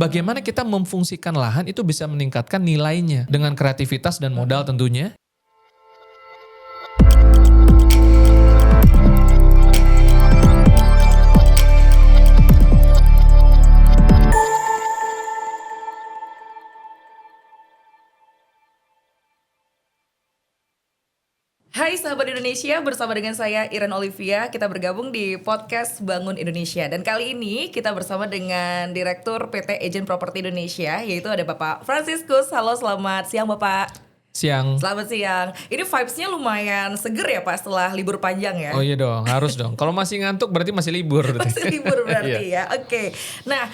Bagaimana kita memfungsikan lahan itu bisa meningkatkan nilainya dengan kreativitas dan modal tentunya. Hai sahabat Indonesia, bersama dengan saya Iren Olivia. Kita bergabung di podcast Bangun Indonesia. Dan kali ini kita bersama dengan Direktur PT Agent Property Indonesia, yaitu ada Bapak Franciscus. Halo, selamat siang Bapak. Siang. Selamat siang. Ini vibes-nya lumayan seger ya Pak setelah libur panjang ya? Oh iya dong, harus dong. Kalau masih ngantuk berarti masih libur. Masih libur berarti ya. Oke. Nah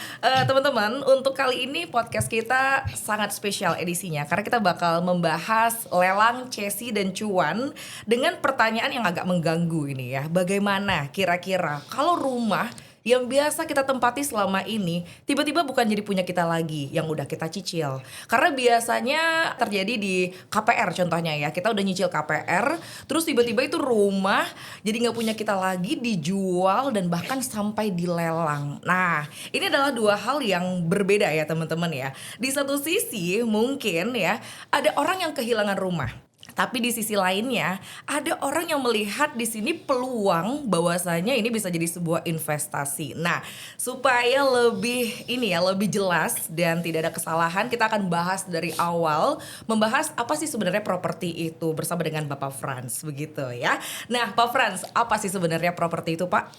teman-teman, untuk kali ini podcast kita sangat spesial edisinya. Karena kita bakal membahas lelang, cesi, dan cuan dengan pertanyaan yang agak mengganggu ini ya. Bagaimana kira-kira kalau rumah yang biasa kita tempati selama ini tiba-tiba bukan jadi punya kita lagi yang udah kita cicil. Karena biasanya terjadi di KPR contohnya ya. Kita udah nyicil KPR, terus tiba-tiba itu rumah jadi gak punya kita lagi, dijual dan bahkan sampai dilelang. Nah, ini adalah dua hal yang berbeda ya teman-teman ya. Di satu sisi mungkin ya ada orang yang kehilangan rumah. Tapi di sisi lainnya ada orang yang melihat di sini peluang bahwasanya ini bisa jadi sebuah investasi. Nah, supaya lebih jelas dan tidak ada kesalahan, kita akan bahas dari awal, membahas apa sih sebenarnya properti itu bersama dengan Bapak Frans begitu ya. Nah, Pak Frans, apa sih sebenarnya properti itu, Pak?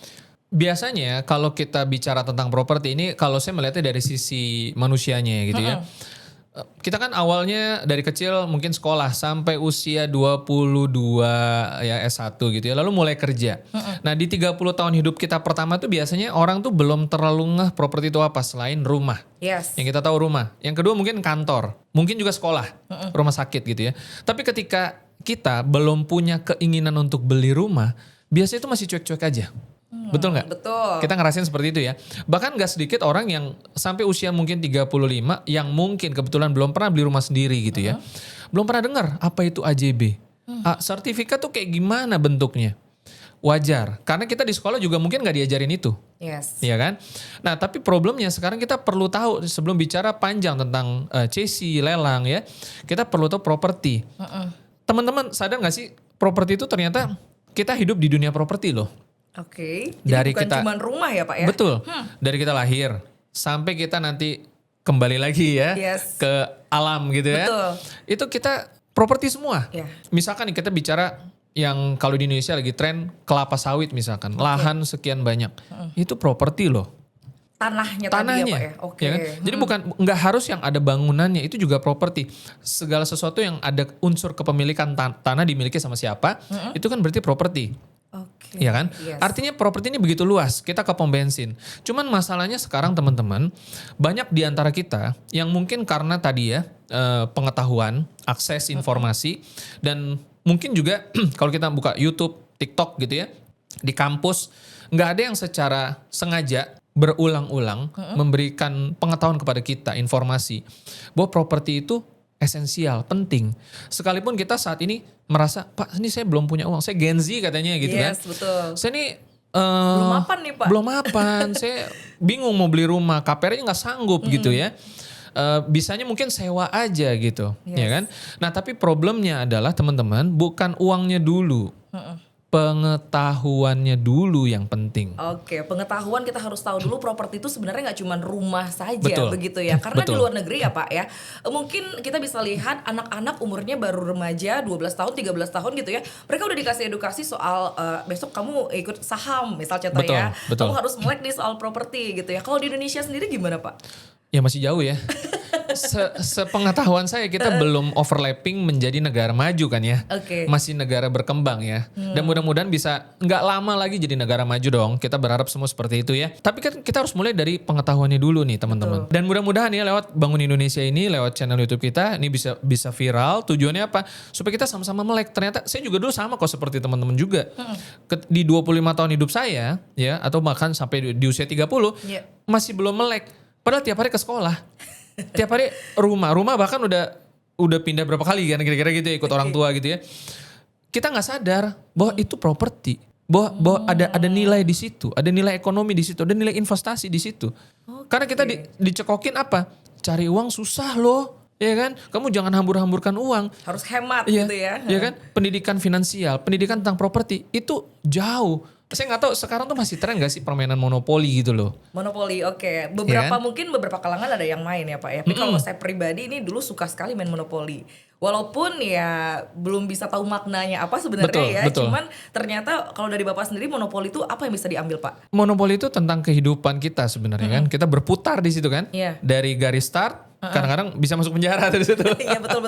Biasanya kalau kita bicara tentang properti ini, kalau saya melihatnya dari sisi manusianya gitu ya. Kita kan awalnya dari kecil mungkin sekolah sampai usia 22 ya S1 gitu ya, lalu mulai kerja. Nah di 30 tahun hidup kita pertama tuh biasanya orang tuh belum terlalu ngeh properti itu apa selain rumah. Yes. Yang kita tahu rumah. Yang kedua mungkin kantor, mungkin juga sekolah, rumah sakit gitu ya. Tapi ketika kita belum punya keinginan untuk beli rumah, biasanya itu masih cuek-cuek aja. Betul nggak? Betul. Kita ngerasain seperti itu ya. Bahkan gak sedikit orang yang sampai usia mungkin 35 yang mungkin kebetulan belum pernah beli rumah sendiri gitu ya. Belum pernah dengar apa itu AJB. Sertifikat tuh kayak gimana bentuknya. Wajar. Karena kita di sekolah juga mungkin gak diajarin itu. Yes. Iya kan? Nah tapi problemnya sekarang kita perlu tahu sebelum bicara panjang tentang cesi, lelang ya. Kita perlu tahu properti. Teman-teman sadar gak sih properti itu ternyata kita hidup di dunia properti loh. Oke, Dari jadi bukan kita, cuma rumah ya Pak ya? Betul, dari kita lahir sampai kita nanti kembali lagi ya ke alam gitu ya. Betul. Itu kita properti semua. Ya. Misalkan kita bicara yang kalau di Indonesia lagi tren kelapa sawit misalkan, lahan sekian banyak, itu properti loh. Tanahnya tadi ya Pak ya? Oke. Ya kan? Jadi bukan nggak harus yang ada bangunannya, itu juga properti. Segala sesuatu yang ada unsur kepemilikan tanah dimiliki sama siapa, itu kan berarti properti. Oke. Iya kan? Yes. Artinya properti ini begitu luas, kita ke pom bensin. Cuman masalahnya sekarang teman-teman, banyak di antara kita yang mungkin karena tadi ya pengetahuan, akses informasi, dan mungkin juga kalau kita buka YouTube, TikTok gitu ya, di kampus, nggak ada yang secara sengaja berulang-ulang memberikan pengetahuan kepada kita, informasi, bahwa properti itu esensial, penting. Sekalipun kita saat ini merasa, Pak ini saya belum punya uang, saya Gen Z katanya gitu kan. Yes, betul. Saya ini belum mapan nih Pak. Belum mapan, saya bingung mau beli rumah, KPR-nya gak sanggup gitu ya. Bisanya mungkin sewa aja gitu, ya kan. Nah tapi problemnya adalah teman-teman bukan uangnya dulu. Pengetahuannya dulu yang penting. Oke, pengetahuan kita harus tahu dulu properti itu sebenarnya nggak cuma rumah saja. Betul. Begitu ya. Karena Betul. di luar negeri ya Pak ya, mungkin kita bisa lihat anak-anak umurnya baru remaja 12 tahun, 13 tahun gitu ya. Mereka udah dikasih edukasi soal besok kamu ikut saham misal contoh Betul, ya. betul. Kamu harus melek nih soal properti gitu ya. Kalau di Indonesia sendiri gimana Pak? Ya masih jauh ya. Sepengetahuan saya kita belum overlapping menjadi negara maju kan ya. Oke. Masih negara berkembang ya. Dan mudah-mudahan bisa nggak lama lagi jadi negara maju dong. Kita berharap semua seperti itu ya. Tapi kan kita harus mulai dari pengetahuannya dulu nih teman-teman. Dan mudah-mudahan ya lewat Bangun Indonesia ini, lewat channel YouTube kita ini bisa viral. Tujuannya apa? Supaya kita sama-sama melek. Ternyata saya juga dulu sama kok seperti teman-teman juga. Di 25 tahun hidup saya ya, atau bahkan sampai di usia 30 masih belum melek. Padahal tiap hari ke sekolah. Tiap hari rumah bahkan udah pindah berapa kali kan kira-kira gitu ya, ikut orang tua gitu ya. Kita nggak sadar bahwa itu properti. bahwa ada nilai di situ, ada nilai ekonomi di situ, ada nilai investasi di situ. Karena kita dicekokin apa? Cari uang susah loh. Ya kan, kamu jangan hambur-hamburkan uang. Harus hemat gitu ya. Ya kan, pendidikan finansial, pendidikan tentang properti itu jauh. Saya nggak tahu sekarang tuh masih tren nggak sih permainan monopoli gitu loh. Monopoli, oke. Ya kan? Mungkin beberapa kalangan ada yang main ya Pak ya. Tapi kalau saya pribadi ini dulu suka sekali main monopoli. Walaupun ya belum bisa tahu maknanya apa sebenarnya Betul. Cuman ternyata kalau dari Bapak sendiri monopoli itu apa yang bisa diambil Pak? Monopoli itu tentang kehidupan kita sebenarnya kan. Kita berputar di situ kan. Iya. Dari garis start, kadang-kadang bisa masuk penjara dari situ. Iya betul.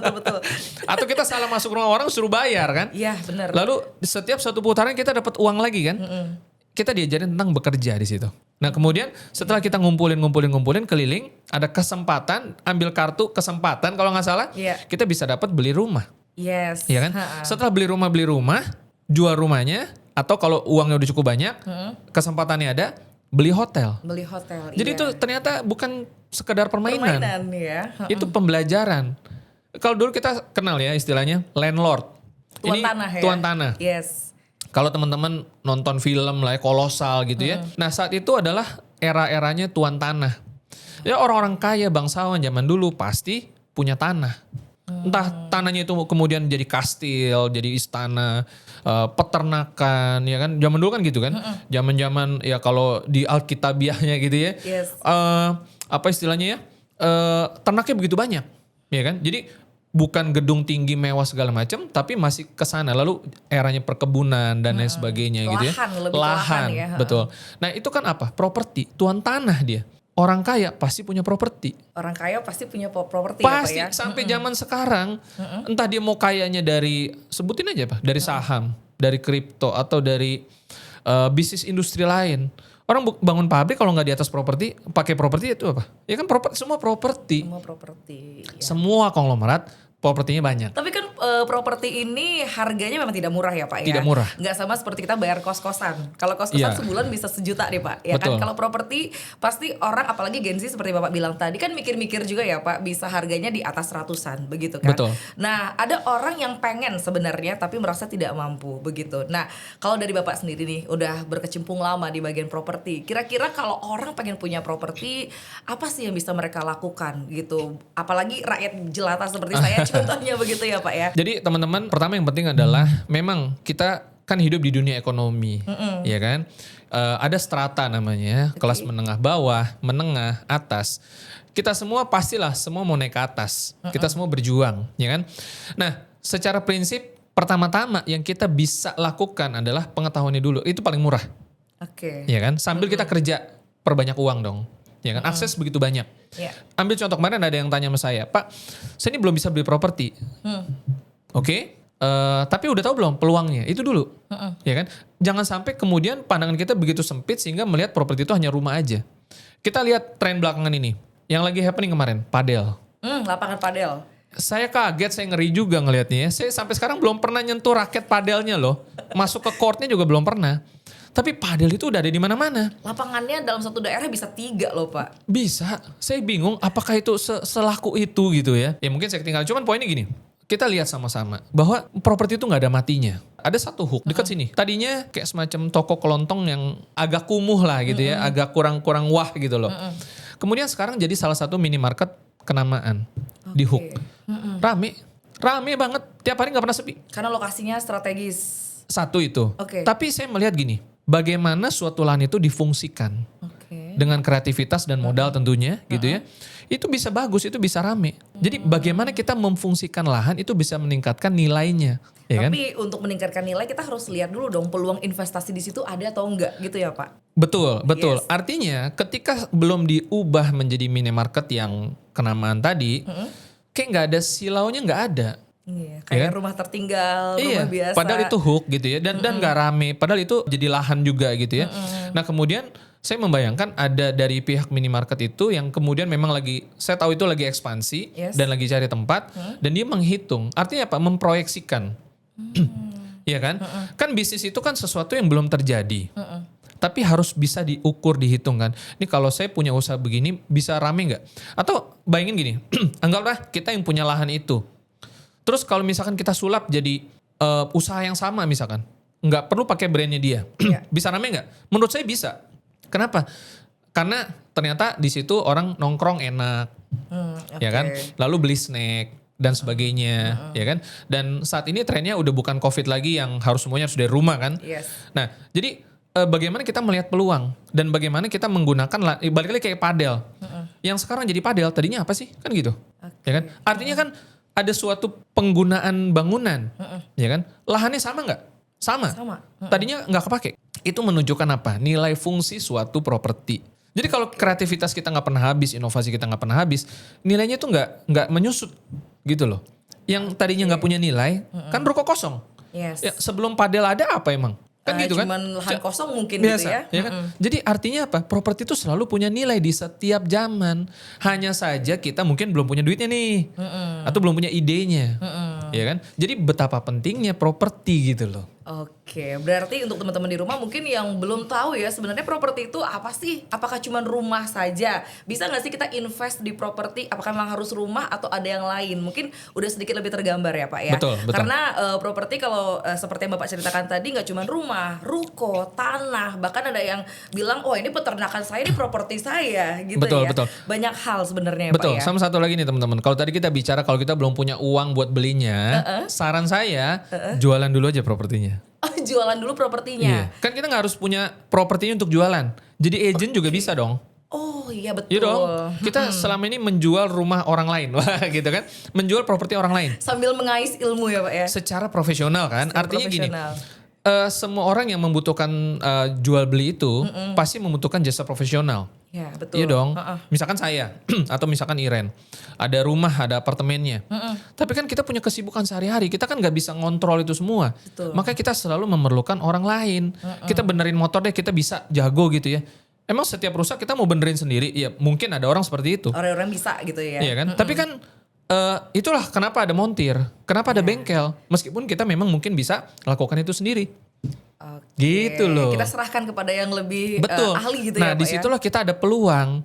Atau kita salah masuk rumah orang suruh bayar kan. Iya benar. Lalu setiap satu putaran kita dapat uang lagi kan. Kita diajarin tentang bekerja di situ. Nah kemudian setelah kita ngumpulin keliling, ada kesempatan ambil kartu kesempatan kalau nggak salah, kita bisa dapat beli rumah. Yes. Ya kan? Setelah beli rumah, jual rumahnya, atau kalau uangnya udah cukup banyak, kesempatannya ada, beli hotel. Jadi itu ternyata bukan sekedar permainan ya. Itu pembelajaran. Kalau dulu kita kenal ya istilahnya landlord. Tuan tanah. Yes. Kalau teman-teman nonton film lah ya, kolosal gitu ya. Nah saat itu adalah era-eranya tuan tanah. Ya orang-orang kaya bangsawan zaman dulu pasti punya tanah. Entah tanahnya itu kemudian jadi kastil, jadi istana, peternakan ya kan. Zaman dulu kan gitu kan. Zaman-zaman ya kalau di Alkitabiahnya gitu ya. Yes. Apa istilahnya ya? Ternaknya begitu banyak. Ya kan? Jadi bukan gedung tinggi mewah segala macam, tapi masih ke sana. Lalu eranya perkebunan dan lain sebagainya gitu ya. Lahan ya. Betul. Nah itu kan apa? Properti, tuan tanah dia. Orang kaya pasti punya properti. Properti pasti ya Pak ya. sampai zaman sekarang, entah dia mau kayanya dari, sebutin aja Pak, dari saham, dari kripto, atau dari bisnis industri lain. Orang bangun pabrik kalau nggak di atas properti, pakai properti itu apa? Ya kan semua properti. Ya. Semua konglomerat propertinya banyak. Tapi kan properti ini harganya memang tidak murah ya Pak ya. Tidak murah. Nggak sama seperti kita bayar kos-kosan. Kalau kos-kosan sebulan bisa 1 juta deh Pak. Ya kan. Kalau properti pasti orang apalagi Gen Z seperti Bapak bilang tadi kan mikir-mikir juga ya Pak. Bisa harganya di atas ratusan begitu kan. Betul. Nah ada orang yang pengen sebenarnya tapi merasa tidak mampu begitu. Nah kalau dari Bapak sendiri nih udah berkecimpung lama di bagian properti. Kira-kira kalau orang pengen punya properti apa sih yang bisa mereka lakukan gitu. Apalagi rakyat jelata seperti saya contohnya begitu ya Pak ya. Jadi teman-teman, pertama yang penting adalah memang kita kan hidup di dunia ekonomi, ya kan? Ada strata namanya, kelas menengah bawah, menengah, atas. Kita semua pastilah semua mau naik ke atas. Kita semua berjuang, ya kan? Nah, secara prinsip pertama-tama yang kita bisa lakukan adalah pengetahuannya dulu. Itu paling murah. Ya kan? Sambil kita kerja perbanyak uang dong. Ya kan, akses begitu banyak. Ambil contoh kemarin ada yang tanya sama saya, Pak, saya ini belum bisa beli properti. Oke, tapi udah tahu belum peluangnya? Itu dulu, ya kan? Jangan sampai kemudian pandangan kita begitu sempit sehingga melihat properti itu hanya rumah aja. Kita lihat tren belakangan ini, yang lagi happening kemarin, padel. Lapangan padel. Saya kaget, saya ngeri juga ngelihatnya ya. Saya sampai sekarang belum pernah nyentuh raket padelnya loh. Masuk ke courtnya juga belum pernah. Tapi padel itu udah ada di mana-mana. Lapangannya dalam satu daerah bisa 3 loh Pak. Bisa. Saya bingung apakah itu selaku itu gitu ya. Ya mungkin saya ketinggalan. Cuman poinnya gini. Kita lihat sama-sama bahwa properti itu nggak ada matinya. Ada satu hook dekat sini. Tadinya kayak semacam toko kelontong yang agak kumuh lah gitu ya. Agak kurang wah gitu loh. Kemudian sekarang jadi salah satu minimarket kenamaan di hook. Rame banget. Tiap hari nggak pernah sepi. Karena lokasinya strategis. Satu itu. Tapi saya melihat gini. Bagaimana suatu lahan itu difungsikan dengan kreativitas dan modal tentunya gitu ya. Itu bisa bagus, itu bisa rame. Jadi bagaimana kita memfungsikan lahan itu bisa meningkatkan nilainya. Ya Tapi untuk meningkatkan nilai kita harus lihat dulu dong peluang investasi di situ ada atau enggak gitu ya Pak. Betul. Artinya ketika belum diubah menjadi minimarket yang kenamaan tadi, kayak nggak ada silaunya nggak ada. Iya, kayak rumah tertinggal, rumah biasa. Padahal itu hook gitu ya dan gak rame. Padahal itu jadi lahan juga gitu ya. Nah kemudian saya membayangkan ada dari pihak minimarket itu yang kemudian memang lagi, saya tahu itu lagi ekspansi dan lagi cari tempat dan dia menghitung. Artinya apa? Memproyeksikan. Iya kan? Kan bisnis itu kan sesuatu yang belum terjadi. Tapi harus bisa diukur, dihitung kan. Ini kalau saya punya usaha begini bisa rame gak? Atau bayangin gini, anggaplah kita yang punya lahan itu. Terus kalau misalkan kita sulap jadi usaha yang sama misalkan. nggak perlu pakai brandnya dia. Iya. Bisa rame nggak? Menurut saya bisa. Kenapa? Karena ternyata di situ orang nongkrong enak, ya kan? Lalu beli snack dan sebagainya, ya kan? Dan saat ini trennya udah bukan COVID lagi yang harus semuanya harus dari rumah kan? Yes. Nah, jadi bagaimana kita melihat peluang dan bagaimana kita menggunakan balik lagi kayak padel. Yang sekarang jadi padel tadinya apa sih? Kan gitu. Ya kan? Artinya kan ada suatu penggunaan bangunan, ya kan? Lahannya sama nggak? Sama. Tadinya nggak kepake. Itu menunjukkan apa? Nilai fungsi suatu properti. Jadi kalau kreativitas kita nggak pernah habis, inovasi kita nggak pernah habis, nilainya tuh nggak menyusut gitu loh. Yang tadinya nggak punya nilai, kan ruko kosong. Yes. Ya, sebelum padel ada apa emang? Kan gitu kan? Cuman lahan kosong mungkin Biasa, gitu ya. kan? Jadi artinya apa? Properti itu selalu punya nilai di setiap zaman. Hanya saja kita mungkin belum punya duitnya nih. Atau belum punya idenya. Ya kan? Jadi betapa pentingnya properti gitu loh. Oke, berarti untuk teman-teman di rumah mungkin yang belum tahu ya sebenarnya properti itu apa sih? Apakah cuma rumah saja? Bisa nggak sih kita invest di properti? Apakah memang harus rumah atau ada yang lain? Mungkin udah sedikit lebih tergambar ya Pak ya. Betul. Karena properti kalau seperti yang Bapak ceritakan tadi nggak cuma rumah, ruko, tanah, bahkan ada yang bilang oh ini peternakan saya, ini properti saya gitu ya. Betul. Banyak hal sebenarnya ya Betul. Pak ya. Sama satu lagi nih teman-teman. Kalau tadi kita bicara kalau kita belum punya uang buat belinya, saran saya jualan dulu aja propertinya. Oh, jualan dulu propertinya. Iya. Kan kita nggak harus punya propertinya untuk jualan. Jadi agent juga bisa dong. Oh iya betul. Iya dong. Kita selama ini menjual rumah orang lain, wah gitu kan? Menjual properti orang lain. Sambil mengais ilmu ya Pak ya. Secara profesional kan? Secara Artinya profesional. gini, semua orang yang membutuhkan jual beli itu pasti membutuhkan jasa profesional. Ya betul. Iya dong. Misalkan saya atau misalkan Iren, ada rumah, ada apartemennya. Tapi kan kita punya kesibukan sehari-hari, kita kan nggak bisa ngontrol itu semua. Betul. Maka kita selalu memerlukan orang lain. Kita benerin motor deh, kita bisa jago gitu ya. Emang setiap rusak kita mau benerin sendiri? Ya mungkin ada orang seperti itu. Orang-orang bisa gitu ya. Iya kan? Tapi kan itulah kenapa ada montir, kenapa ada bengkel. Meskipun kita memang mungkin bisa lakukan itu sendiri. Oke. Gitu loh. Kita serahkan kepada yang lebih Betul. ahli gitu nah ya Pak disitulah kita ada peluang.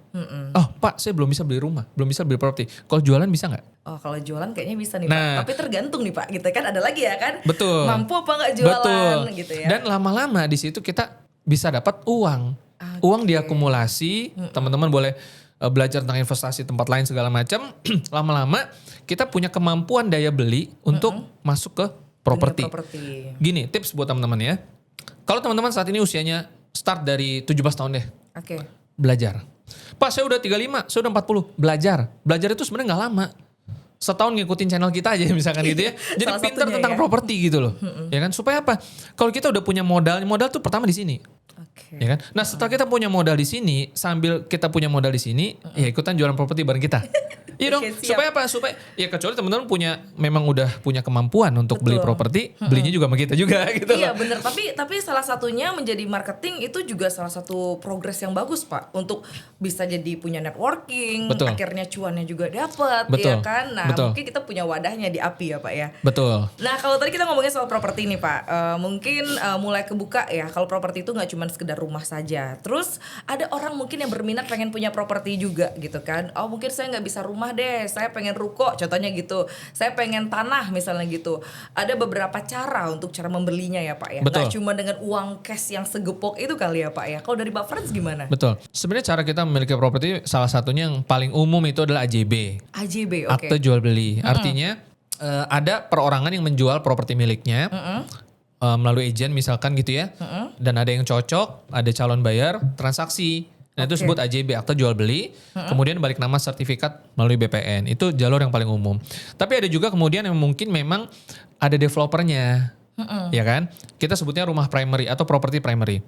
Oh Pak, saya belum bisa beli rumah, belum bisa beli properti. Kalau jualan bisa nggak? Oh kalau jualan kayaknya bisa nih Nah. Pak. Tapi tergantung nih Pak. Gitu kan ada lagi ya kan. Betul. Mampu apa nggak jualan Betul. gitu ya. Dan lama-lama di situ kita bisa dapat uang. Uang diakumulasi, teman-teman boleh belajar tentang investasi tempat lain segala macam. Lama-lama kita punya kemampuan daya beli untuk masuk ke properti. Properti. Gini, tips buat teman-teman ya. Kalau teman-teman saat ini usianya start dari 17 tahun deh, Oke. belajar. Pak, saya udah 35, saya udah 40, belajar. Belajar itu sebenarnya nggak lama. Setahun ngikutin channel kita aja misalkan gitu ya. Jadi Salah pintar satunya tentang ya. properti gitu loh. Ya kan? Supaya apa? Kalau kita udah punya modal tuh pertama di sini. Oke. Ya kan? Nah, setelah kita punya modal di sini, sambil kita punya modal di sini, ya ikutan jualan properti bareng kita. Iya dong. Oke, siap. Supaya apa? Supaya ya kecuali teman-teman memang udah punya kemampuan untuk beli properti, belinya juga sama kita juga gitu Iya loh. bener, tapi salah satunya menjadi marketing itu juga salah satu progres yang bagus Pak. Untuk bisa jadi punya networking, Betul. akhirnya cuannya juga dapat Betul. ya kan. Nah Betul. mungkin kita punya wadahnya di API ya Pak ya. Betul. Nah kalau tadi kita ngomongin soal properti nih Pak, mungkin mulai kebuka ya kalau properti itu nggak cuma sekedar rumah saja. Terus ada orang mungkin yang berminat pengen punya properti juga gitu kan. Oh mungkin saya nggak bisa rumah deh, saya pengen ruko contohnya gitu. Saya pengen tanah misalnya gitu. Ada beberapa cara untuk cara membelinya ya Pak ya. Betul. Nggak cuma dengan uang cash yang segepok itu kali ya Pak ya. Kalau dari Pak Frans gimana? Betul. Sebenarnya cara kita memiliki properti salah satunya yang paling umum itu adalah AJB. AJB, oke. Akte jual beli. Artinya ada perorangan yang menjual properti miliknya melalui agen misalkan gitu ya. Dan ada yang cocok, ada calon bayar, transaksi. Nah itu disebut AJB, akte jual beli. Kemudian balik nama sertifikat melalui BPN. Itu jalur yang paling umum. Tapi ada juga kemudian yang mungkin memang ada developernya. Ya kan? Kita sebutnya rumah primary atau property primary.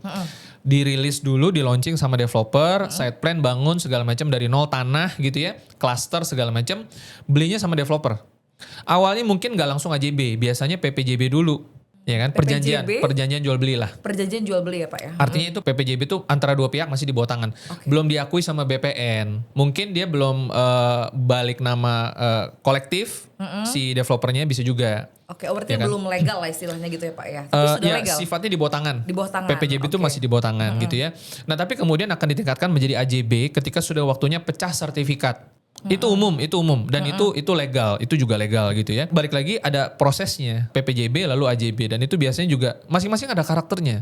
Dirilis dulu, di launching sama developer, site plan, bangun segala macam dari nol, tanah gitu ya, cluster segala macam, belinya sama developer. Awalnya mungkin nggak langsung AJB, biasanya PPJB dulu. Ya kan? PPJB? Perjanjian jual beli lah. Perjanjian jual beli ya Pak ya. Artinya itu PPJB itu antara dua pihak masih di bawah tangan. Belum diakui sama BPN. Mungkin dia belum balik nama kolektif si developernya bisa juga. Oke, berarti Ya kan? belum legal lah istilahnya gitu ya Pak ya. Tapi sudah Ya legal. sifatnya di bawah tangan. Di bawah tangan, PPJB itu oke. masih di bawah tangan gitu ya. Nah tapi kemudian akan ditingkatkan menjadi AJB ketika sudah waktunya pecah sertifikat. Itu umum dan itu legal, itu juga legal gitu ya. Balik lagi ada prosesnya, PPJB lalu AJB dan itu biasanya juga masing-masing ada karakternya.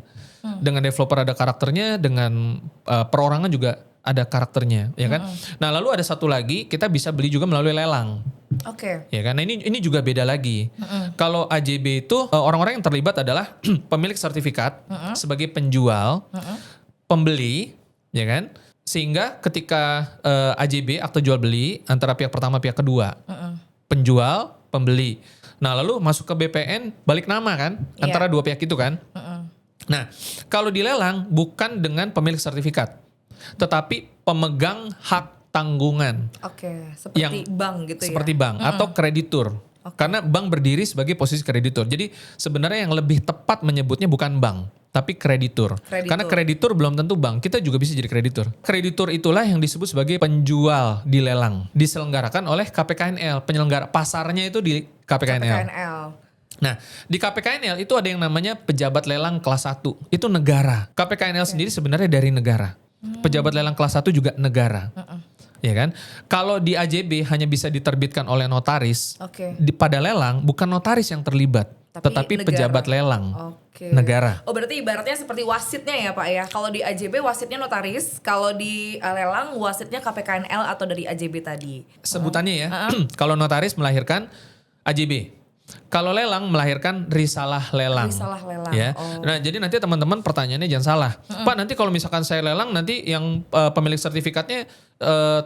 Dengan developer ada karakternya, dengan perorangan juga ada karakternya, ya kan? Nah, lalu ada satu lagi kita bisa beli juga melalui lelang. Oke. Ya kan? Nah, ini juga beda lagi. Kalau AJB itu orang-orang yang terlibat adalah pemilik sertifikat sebagai penjual, pembeli, ya kan? Sehingga ketika AJB akte jual beli antara pihak pertama pihak kedua, penjual, pembeli. Nah, lalu masuk ke BPN balik nama kan antara dua pihak itu kan. Nah, kalau dilelang bukan dengan pemilik sertifikat, tetapi pemegang hak tanggungan. Oke, seperti bank gitu ya. Seperti bank atau kreditur. Karena bank berdiri sebagai posisi kreditur. Jadi sebenarnya yang lebih tepat menyebutnya bukan bank, tapi kreditur. Karena kreditur belum tentu bank, kita juga bisa jadi kreditur. Kreditur itulah yang disebut sebagai penjual di lelang. Diselenggarakan oleh KPKNL, penyelenggara pasarnya itu di KPKNL. Nah, di KPKNL itu ada yang namanya pejabat lelang kelas 1. Itu negara. KPKNL sendiri sebenarnya dari negara. Pejabat lelang kelas 1 juga negara. Ya kan? Kalau di AJB hanya bisa diterbitkan oleh notaris. Pada lelang bukan notaris yang terlibat, tetapi negara. Pejabat lelang. Negara. Oh, berarti ibaratnya seperti wasitnya ya, Pak ya. Kalau di AJB wasitnya notaris, kalau di lelang wasitnya KPKNL atau dari AJB tadi. Sebutannya ya. Kalau notaris melahirkan AJB. Kalau lelang melahirkan risalah lelang. Risalah lelang. Ya. Nah, jadi nanti teman-teman pertanyaannya jangan salah. Pak, nanti kalau misalkan saya lelang nanti yang pemilik sertifikatnya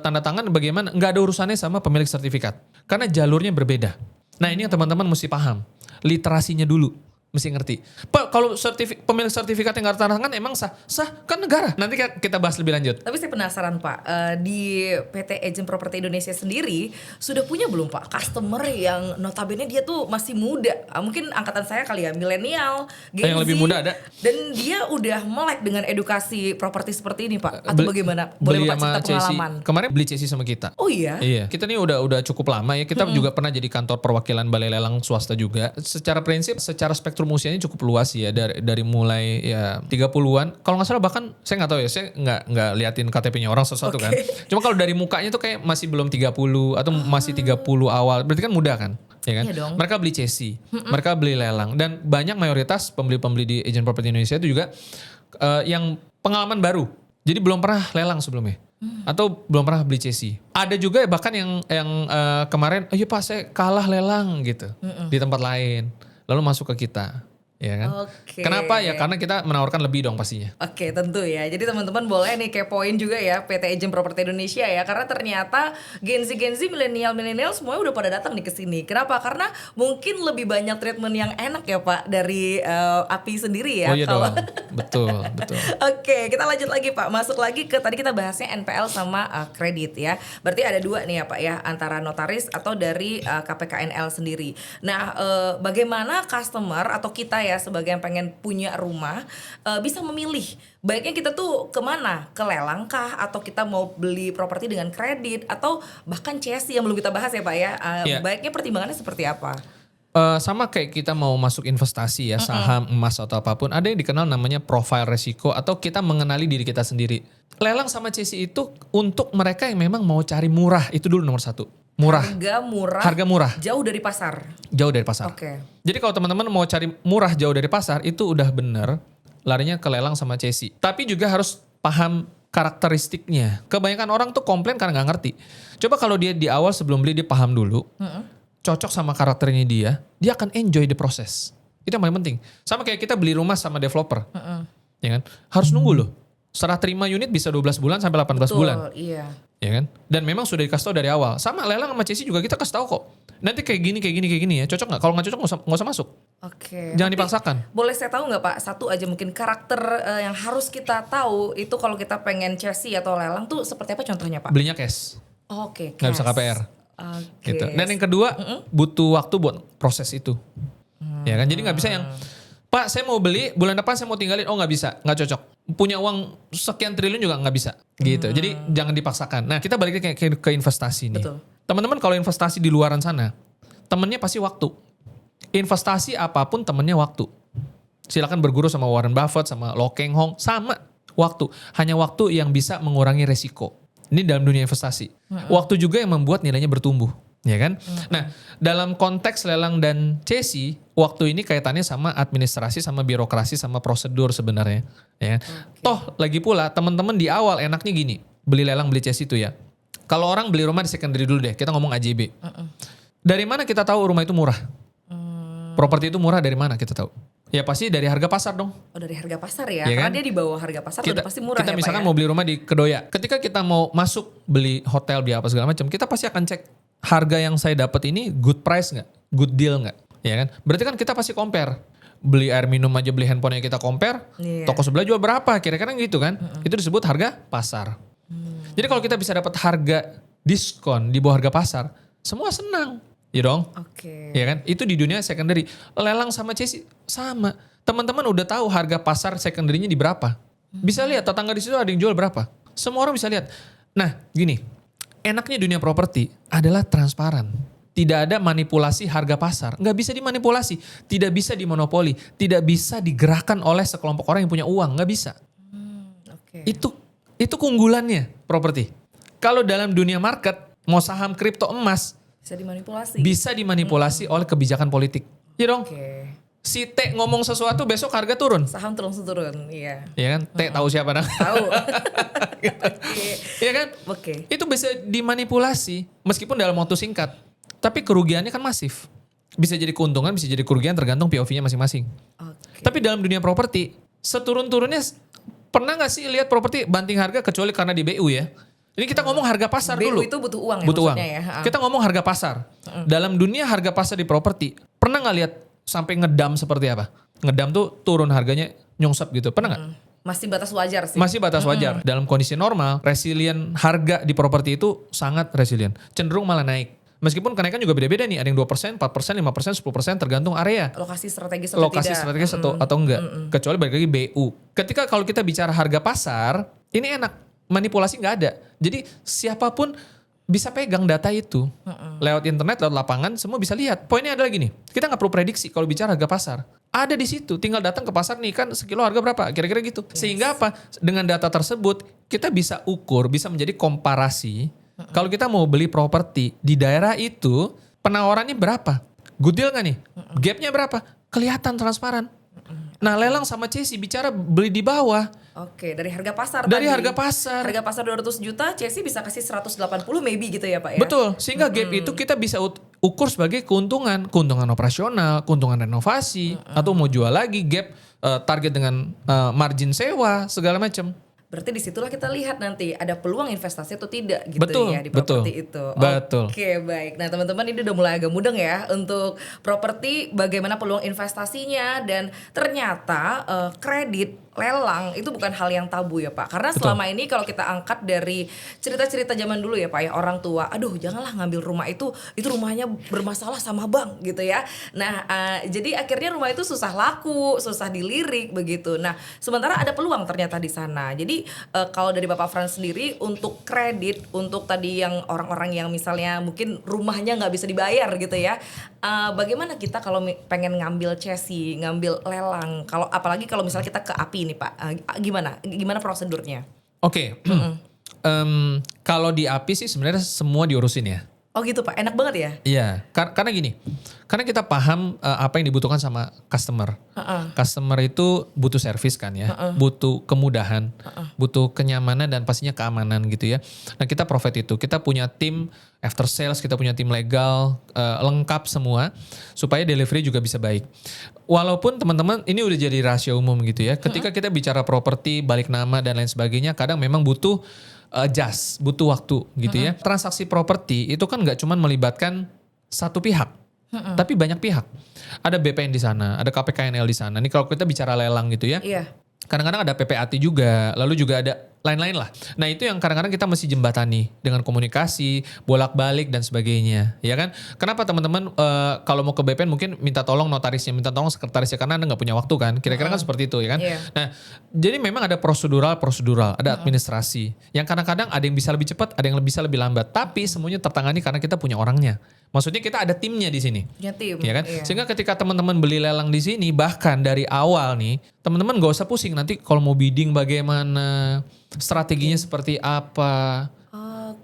tanda tangan bagaimana? Nggak ada urusannya sama pemilik sertifikat. Karena jalurnya berbeda. Nah, ini yang teman-teman mesti paham. Literasinya dulu. Mesti ngerti. Pak, kalau pemilik sertifikat yang nggak tanda tangan emang sah? Sah, kan negara. Nanti kita bahas lebih lanjut. Tapi saya penasaran Pak, di PT Agent Property Indonesia sendiri sudah punya belum Pak customer yang notabene dia tuh masih muda? Mungkin angkatan saya kali ya, milenial, Gen Z. Yang lebih muda ada. Dan dia udah melek dengan edukasi properti seperti ini Pak? Atau bagaimana? Boleh Bapak cerita pengalaman? Kemarin beli Cesi sama kita. Oh iya? Iya. Kita nih udah cukup lama ya. Kita juga pernah jadi kantor perwakilan balai lelang swasta juga. Secara prinsip, secara spektrum usianya cukup luas ya, dari mulai ya 30-an. Kalau nggak salah bahkan saya nggak tahu ya, saya nggak liatin KTP-nya orang sesuatu kan. Cuma kalau dari mukanya tuh kayak masih belum 30 atau masih 30 awal. Berarti kan muda kan? Ya kan? Iya dong. Mereka beli Cesi, mereka beli lelang dan banyak mayoritas pembeli-pembeli di Agent Property Indonesia itu juga yang pengalaman baru. Jadi belum pernah lelang sebelumnya. Atau belum pernah beli Cesi. Ada juga bahkan yang kemarin, oh iya Pak saya kalah lelang gitu di tempat lain. Lalu masuk ke kita, ya kan? Kenapa ya? Karena kita menawarkan lebih dong pastinya. Oke, tentu ya. Jadi teman-teman boleh nih kepoin juga ya PT Agent Property Indonesia ya. Karena ternyata Gen Z, milenial semuanya udah pada datang nih ke sini. Kenapa? Karena mungkin lebih banyak treatment yang enak ya Pak dari API sendiri ya. Oh iya dong, betul. Oke, kita lanjut lagi Pak. Masuk lagi ke tadi kita bahasnya NPL sama kredit ya. Berarti ada dua nih ya Pak ya, antara notaris atau dari KPKNL sendiri. Nah, bagaimana customer atau kita ya sebagai yang pengen punya rumah bisa memilih baiknya kita tuh kemana, ke lelang kah atau kita mau beli properti dengan kredit atau bahkan CSI yang belum kita bahas ya Pak ya. Baiknya pertimbangannya seperti apa? Sama kayak kita mau masuk investasi ya, saham, emas atau apapun, ada yang dikenal namanya profil resiko atau kita mengenali diri kita sendiri. Lelang sama CSI itu untuk mereka yang memang mau cari murah, itu dulu nomor 1. Murah. Harga murah. Jauh dari pasar. Oke. Jadi kalau teman-teman mau cari murah jauh dari pasar, itu udah bener larinya ke lelang sama CSI. Tapi juga harus paham karakteristiknya. Kebanyakan orang tuh komplain karena gak ngerti. Coba kalau dia di awal sebelum beli dia paham dulu. Cocok sama karakternya dia akan enjoy the proses. Itu yang paling penting. Sama kayak kita beli rumah sama developer. Ya kan? Harus nunggu loh. Serah terima unit bisa 12 bulan sampai 18 bulan. Iya. Ya kan? Dan memang sudah dikasih tahu dari awal. Sama lelang sama CSI juga kita kasih tahu kok. Nanti kayak gini ya. Cocok nggak? Kalau nggak cocok nggak usah masuk. Oke. Jangan dipaksakan. Boleh saya tahu nggak Pak? Satu aja mungkin karakter yang harus kita tahu itu kalau kita pengen CSI atau lelang tuh seperti apa contohnya Pak? Belinya cash. Oke. Nggak bisa KPR. Gitu. Dan yang kedua butuh waktu buat proses itu. Ya kan? Jadi nggak bisa yang Pak saya mau beli bulan depan saya mau tinggalin. Oh nggak bisa, nggak cocok. Punya uang sekian triliun juga nggak bisa gitu. Jadi jangan dipaksakan. Nah kita balik ke investasi nih. Betul. Teman-teman kalau investasi di luaran sana, temennya pasti waktu. Investasi apapun temennya waktu. Silakan berguru sama Warren Buffett, sama Lo Keng Hong, sama waktu. Hanya waktu yang bisa mengurangi resiko. Ini dalam dunia investasi. Waktu juga yang membuat nilainya bertumbuh, ya kan? Nah, dalam konteks lelang dan cesi, waktu ini kaitannya sama administrasi, sama birokrasi, sama prosedur sebenarnya, ya kan? Toh lagi pula teman-teman di awal enaknya gini, beli lelang beli cesi itu ya. Kalau orang beli rumah di secondary dulu deh, kita ngomong AJB. Dari mana kita tahu rumah itu murah? Properti itu murah dari mana kita tahu? Ya pasti dari harga pasar dong. Oh, dari harga pasar ya, Ya karena kan? dia di bawah harga pasar udah pasti murah Kita ya Pak misalkan ya? mau beli rumah di Kedoya. Ketika kita mau masuk beli hotel, beli apa segala macam, kita pasti akan cek harga yang saya dapat ini good price nggak? Good deal nggak? Ya kan? Berarti kan kita pasti compare. Beli air minum aja, beli handphone yang kita compare. Iya. Toko sebelah jual berapa? Kira-kira gitu kan? Itu disebut harga pasar. Jadi kalau kita bisa dapat harga diskon di bawah harga pasar, semua senang. Ya dong? Oke. Ya kan? Itu di dunia secondary. Lelang sama cesi sama. Teman-teman udah tahu harga pasar secondary-nya di berapa. Bisa lihat tetangga di situ ada yang jual berapa. Semua orang bisa lihat. Nah, gini. Enaknya dunia properti adalah transparan. Tidak ada manipulasi harga pasar. Nggak bisa dimanipulasi. Tidak bisa dimonopoli. Tidak bisa digerakkan oleh sekelompok orang yang punya uang. Nggak bisa. Oke. Itu keunggulannya properti. Kalau dalam dunia market, mau saham kripto emas, Bisa dimanipulasi. bisa dimanipulasi oleh kebijakan politik. Ya dong? Oke. Si T ngomong sesuatu besok harga turun. Saham turun, iya. Ya kan? T tahu siapa nah? Tahu. Oke. Ya kan? Oke. Itu bisa dimanipulasi meskipun dalam waktu singkat. Tapi kerugiannya kan masif. Bisa jadi keuntungan, bisa jadi kerugian tergantung POV-nya masing-masing. Oke. Tapi dalam dunia properti, seturun-turunnya pernah gak sih lihat properti banting harga kecuali karena di BU ya? Ini kita ngomong harga pasar BU dulu. itu butuh uang ya Butuh uang. maksudnya ya. Kita ngomong harga pasar. Dalam dunia harga pasar di properti, pernah nggak lihat sampai ngedam seperti apa? Ngedam tuh turun harganya nyongsep gitu. Pernah nggak? Masih batas wajar sih. Masih batas wajar. Dalam kondisi normal, resilient harga di properti itu sangat resilient. Cenderung malah naik. Meskipun kenaikan juga beda-beda nih. Ada yang 2%, 4%, 5%, 10% tergantung area. Lokasi strategis atau Lokasi tidak. strategis atau enggak. Kecuali balik lagi BU. Ketika kalau kita bicara harga pasar, ini enak. Manipulasi nggak ada. Jadi siapapun bisa pegang data itu. Lewat internet, lewat lapangan, semua bisa lihat. Poinnya adalah gini, kita nggak perlu prediksi kalau bicara harga pasar. Ada di situ, tinggal datang ke pasar nih kan sekilo harga berapa, kira-kira gitu. Sehingga apa? Dengan data tersebut, kita bisa ukur, bisa menjadi komparasi. Kalau kita mau beli properti di daerah itu, penawarannya berapa? Good deal nggak nih? Gapnya berapa? Kelihatan transparan. Nah lelang sama Cesi bicara beli di bawah. Oke, dari harga pasar Dari tadi. harga pasar. Harga pasar 200 juta, Chelsea bisa kasih 180 maybe gitu ya Pak ya? Betul, sehingga gap itu kita bisa ukur sebagai keuntungan. Keuntungan operasional, keuntungan renovasi, atau mau jual lagi gap target dengan margin sewa, segala macam. Berarti disitulah kita lihat nanti ada peluang investasi atau tidak gitu Betul, ya di betul, properti itu. betul. Oke baik. Nah teman-teman ini udah mulai agak mudeng ya untuk properti bagaimana peluang investasinya dan ternyata kredit lelang itu bukan hal yang tabu ya Pak. Karena selama ini kalau kita angkat dari cerita-cerita zaman dulu ya Pak ya orang tua, aduh janganlah ngambil rumah itu rumahnya bermasalah sama bank gitu ya. Nah jadi akhirnya rumah itu susah laku, susah dilirik begitu. Nah sementara ada peluang ternyata di sana. Jadi kalau dari Bapak Frans sendiri untuk kredit untuk tadi yang orang-orang yang misalnya mungkin rumahnya nggak bisa dibayar gitu ya, bagaimana kita kalau pengen ngambil cesi, ngambil lelang, kalau apalagi kalau misalnya kita ke API nih Pak, gimana prosedurnya? Oke, kalau di API sih sebenarnya semua diurusin ya. Oh gitu Pak, enak banget ya? Iya, karena gini, karena kita paham apa yang dibutuhkan sama customer. Customer itu butuh servis kan ya, butuh kemudahan, butuh kenyamanan dan pastinya keamanan gitu ya. Nah kita provide itu, kita punya tim after sales, kita punya tim legal, lengkap semua supaya delivery juga bisa baik. Walaupun teman-teman ini udah jadi rahasia umum gitu ya, ketika kita bicara properti, balik nama dan lain sebagainya, kadang memang butuh butuh waktu gitu ya. Transaksi properti itu kan nggak cuma melibatkan satu pihak, tapi banyak pihak. Ada BPN di sana, ada KPKNL di sana. Ini kalau kita bicara lelang gitu ya. Iya. Kadang-kadang ada PPAT juga, lalu juga ada lain-lain lah. Nah itu yang kadang-kadang kita mesti jembatani dengan komunikasi, bolak-balik dan sebagainya, ya kan? Kenapa teman-teman kalau mau ke BPN mungkin minta tolong notarisnya, minta tolong sekretarisnya karena Anda nggak punya waktu kan? Kira-kira kan seperti itu, ya kan? Iya. Nah jadi memang ada prosedural, ada administrasi. Yang kadang-kadang ada yang bisa lebih cepat, ada yang bisa lebih lambat. Tapi semuanya tertangani karena kita punya orangnya. Maksudnya kita ada timnya di sini. Punya tim. Ya kan? Iya. Sehingga ketika teman-teman beli lelang di sini, bahkan dari awal nih, teman-teman gak usah pusing nanti kalau mau bidding bagaimana, strateginya seperti apa.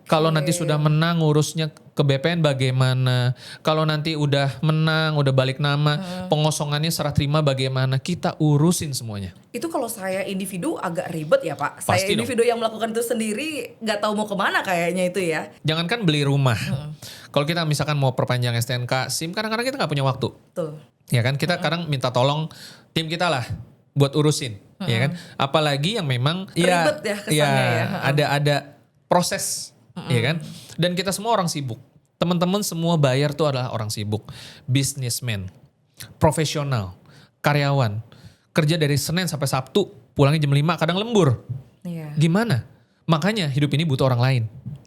Kalau nanti sudah menang ngurusnya ke BPN bagaimana? Kalau nanti udah menang, udah balik nama, pengosongannya serah terima bagaimana? Kita urusin semuanya. Itu kalau saya individu agak ribet ya Pak. Pasti Saya individu yang melakukan itu sendiri nggak tahu mau kemana kayaknya itu ya. Jangankan beli rumah. Kalau kita misalkan mau perpanjang STNK, SIM, kadang-kadang kita nggak punya waktu. Tuh. Ya kan, kita kadang minta tolong tim kita lah buat urusin, ya kan. Apalagi yang memang Ribet ya kesannya ya. ada proses, ya kan. Dan kita semua orang sibuk. Teman-teman semua buyer tuh adalah orang sibuk, businessman, profesional, karyawan, kerja dari Senin sampai Sabtu, pulangnya jam 5, kadang lembur. Iya. Gimana? Makanya hidup ini butuh orang lain.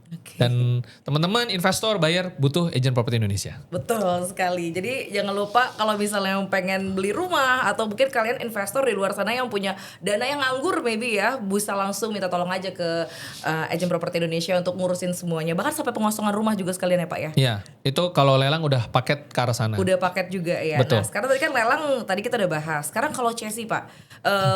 Oke. Dan teman-teman investor buyer butuh agent properti Indonesia. Betul sekali. Jadi jangan lupa kalau misalnya yang pengen beli rumah atau mungkin kalian investor di luar sana yang punya dana yang nganggur maybe ya, bisa langsung minta tolong aja ke agent properti Indonesia untuk ngurusin semuanya. Bahkan sampai pengosongan rumah juga sekalian ya Pak ya. Iya, itu kalau lelang udah paket ke arah sana. Udah paket juga ya. Betul. Nah sekarang tadi kan lelang tadi kita udah bahas. Sekarang kalau Chessy Pak,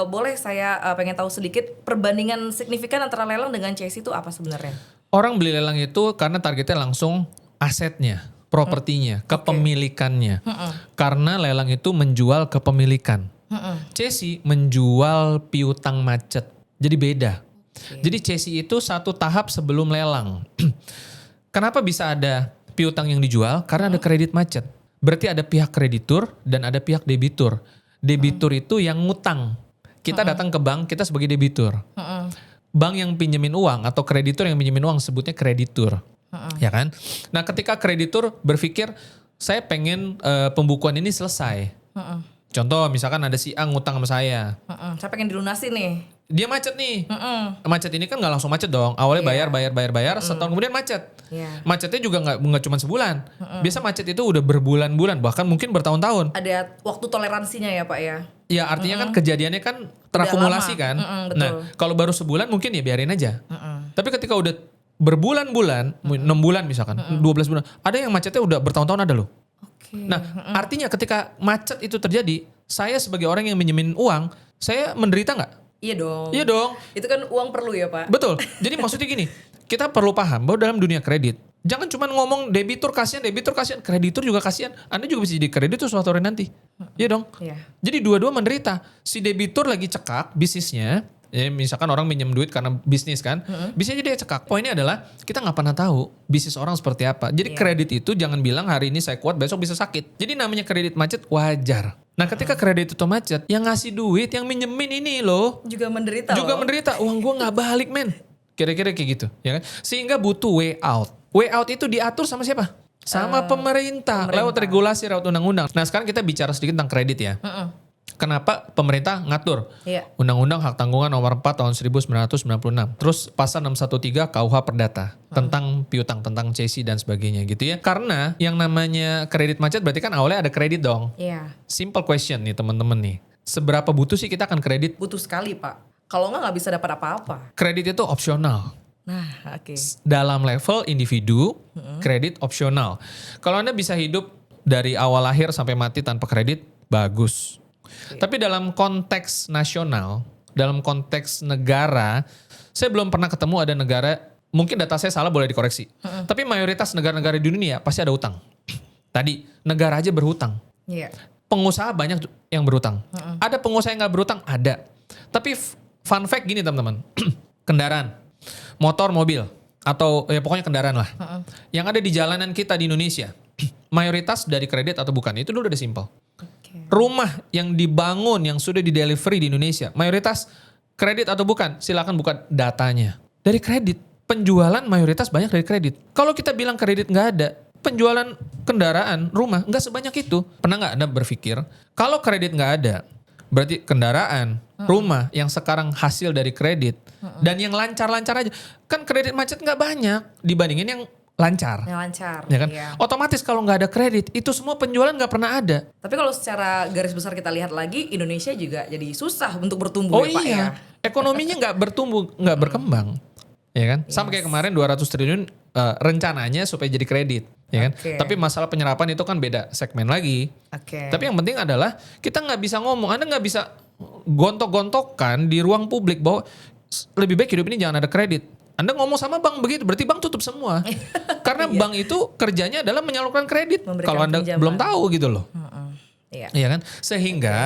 boleh saya pengen tahu sedikit perbandingan signifikan antara lelang dengan Chessy itu apa sebenarnya? Orang beli lelang itu karena targetnya langsung asetnya, propertinya, kepemilikannya. Karena lelang itu menjual kepemilikan. Chessy menjual piutang macet. Jadi beda. Jadi Chessy itu satu tahap sebelum lelang. Kenapa bisa ada piutang yang dijual? Karena ada kredit macet. Berarti ada pihak kreditur dan ada pihak debitur. Debitur itu yang ngutang. Kita datang ke bank, kita sebagai debitur. Bank yang pinjemin uang atau kreditur yang pinjemin uang sebutnya kreditur. Ya kan? Nah ketika kreditur berpikir, saya pengen pembukuan ini selesai. Contoh misalkan ada si A ngutang sama saya. Saya pengen dilunasi nih. Dia macet nih. Macet ini kan gak langsung macet dong. Awalnya bayar. Setahun kemudian macet. Iya. Macetnya juga gak cuma sebulan. Biasa macet itu udah berbulan-bulan. Bahkan mungkin bertahun-tahun. Ada waktu toleransinya ya Pak ya. Ya artinya kan kejadiannya kan terakumulasi kan. betul. Nah kalau baru sebulan mungkin ya biarin aja. Tapi ketika udah berbulan-bulan, 6 bulan misalkan, 12 bulan. Ada yang macetnya udah bertahun-tahun ada loh. Oke. Nah artinya ketika macet itu terjadi, saya sebagai orang yang minjemin uang, saya menderita nggak? Iya dong. Iya dong. Itu kan uang perlu ya Pak. Betul. Jadi maksudnya gini, kita perlu paham bahwa dalam dunia kredit, jangan cuma ngomong debitur kasihan, kreditur juga kasihan. Anda juga bisa jadi kreditur suatu hari nanti. Iya dong. Iya. Jadi dua-dua menderita. Si debitur lagi cekak bisnisnya, ya misalkan orang minjem duit karena bisnis kan, bisa jadi dia cekak. Poinnya adalah kita nggak pernah tahu bisnis orang seperti apa. Jadi kredit itu jangan bilang hari ini saya kuat, besok bisa sakit. Jadi namanya kredit macet wajar. Nah ketika kredit itu macet, yang ngasih duit, yang minjemin ini loh, Juga menderita juga loh. menderita. Uang gue nggak balik men. Kira-kira kayak gitu, ya kan? Sehingga butuh way out. Way out itu diatur sama siapa? Sama pemerintah, lewat regulasi, lewat undang-undang. Nah sekarang kita bicara sedikit tentang kredit ya. Kenapa pemerintah ngatur? Iya. Undang-Undang Hak Tanggungan Nomor 4 Tahun 1996. Terus Pasal 613 KUH Perdata tentang piutang, tentang cesi dan sebagainya gitu ya. Karena yang namanya kredit macet berarti kan awalnya ada kredit dong. Iya. Simple question nih teman-teman nih. Seberapa butuh sih kita akan kredit? Butuh sekali Pak. Kalau nggak bisa dapat apa-apa. Kredit itu opsional. Nah oke. Dalam level individu, kredit opsional. Kalau Anda bisa hidup dari awal lahir sampai mati tanpa kredit, bagus. Tapi dalam konteks nasional, dalam konteks negara, saya belum pernah ketemu ada negara, mungkin data saya salah boleh dikoreksi. Tapi mayoritas negara-negara di dunia pasti ada utang. Tadi, negara aja berhutang. Iya. Pengusaha banyak yang berhutang. Ada pengusaha yang gak berhutang? Ada. Tapi fun fact gini teman-teman, kendaraan, motor, mobil, atau ya pokoknya kendaraan lah. Yang ada di jalanan kita di Indonesia, mayoritas dari kredit atau bukan, itu dulu udah simple. Oke. Rumah yang dibangun, yang sudah di delivery di Indonesia, mayoritas kredit atau bukan, silakan buka datanya. Dari kredit, penjualan mayoritas banyak dari kredit. Kalau kita bilang kredit nggak ada, penjualan kendaraan, rumah nggak sebanyak itu. Pernah nggak Anda berpikir, kalau kredit nggak ada, berarti kendaraan, rumah yang sekarang hasil dari kredit, dan yang lancar-lancar aja, kan kredit macet nggak banyak dibandingin yang lancar. Yang lancar. Ya kan? Iya. Otomatis kalau nggak ada kredit, itu semua penjualan nggak pernah ada. Tapi kalau secara garis besar kita lihat lagi, Indonesia juga jadi susah untuk bertumbuh Oh ya Pak ya. iya, ekonominya nggak bertumbuh, nggak berkembang, ya kan? Sama kayak kemarin 200 triliun rencananya supaya jadi kredit, ya kan? Oke. Tapi masalah penyerapan itu kan beda segmen lagi. Oke. Tapi yang penting adalah kita nggak bisa ngomong, Anda nggak bisa gontok-gontokan di ruang publik bahwa lebih baik hidup ini jangan ada kredit. Anda ngomong sama bank begitu, berarti bank tutup semua. Karena bank itu kerjanya adalah menyalurkan kredit. Memberikan Kalau Anda pinjaman. belum tahu gitu loh. Iya. Iya kan? Sehingga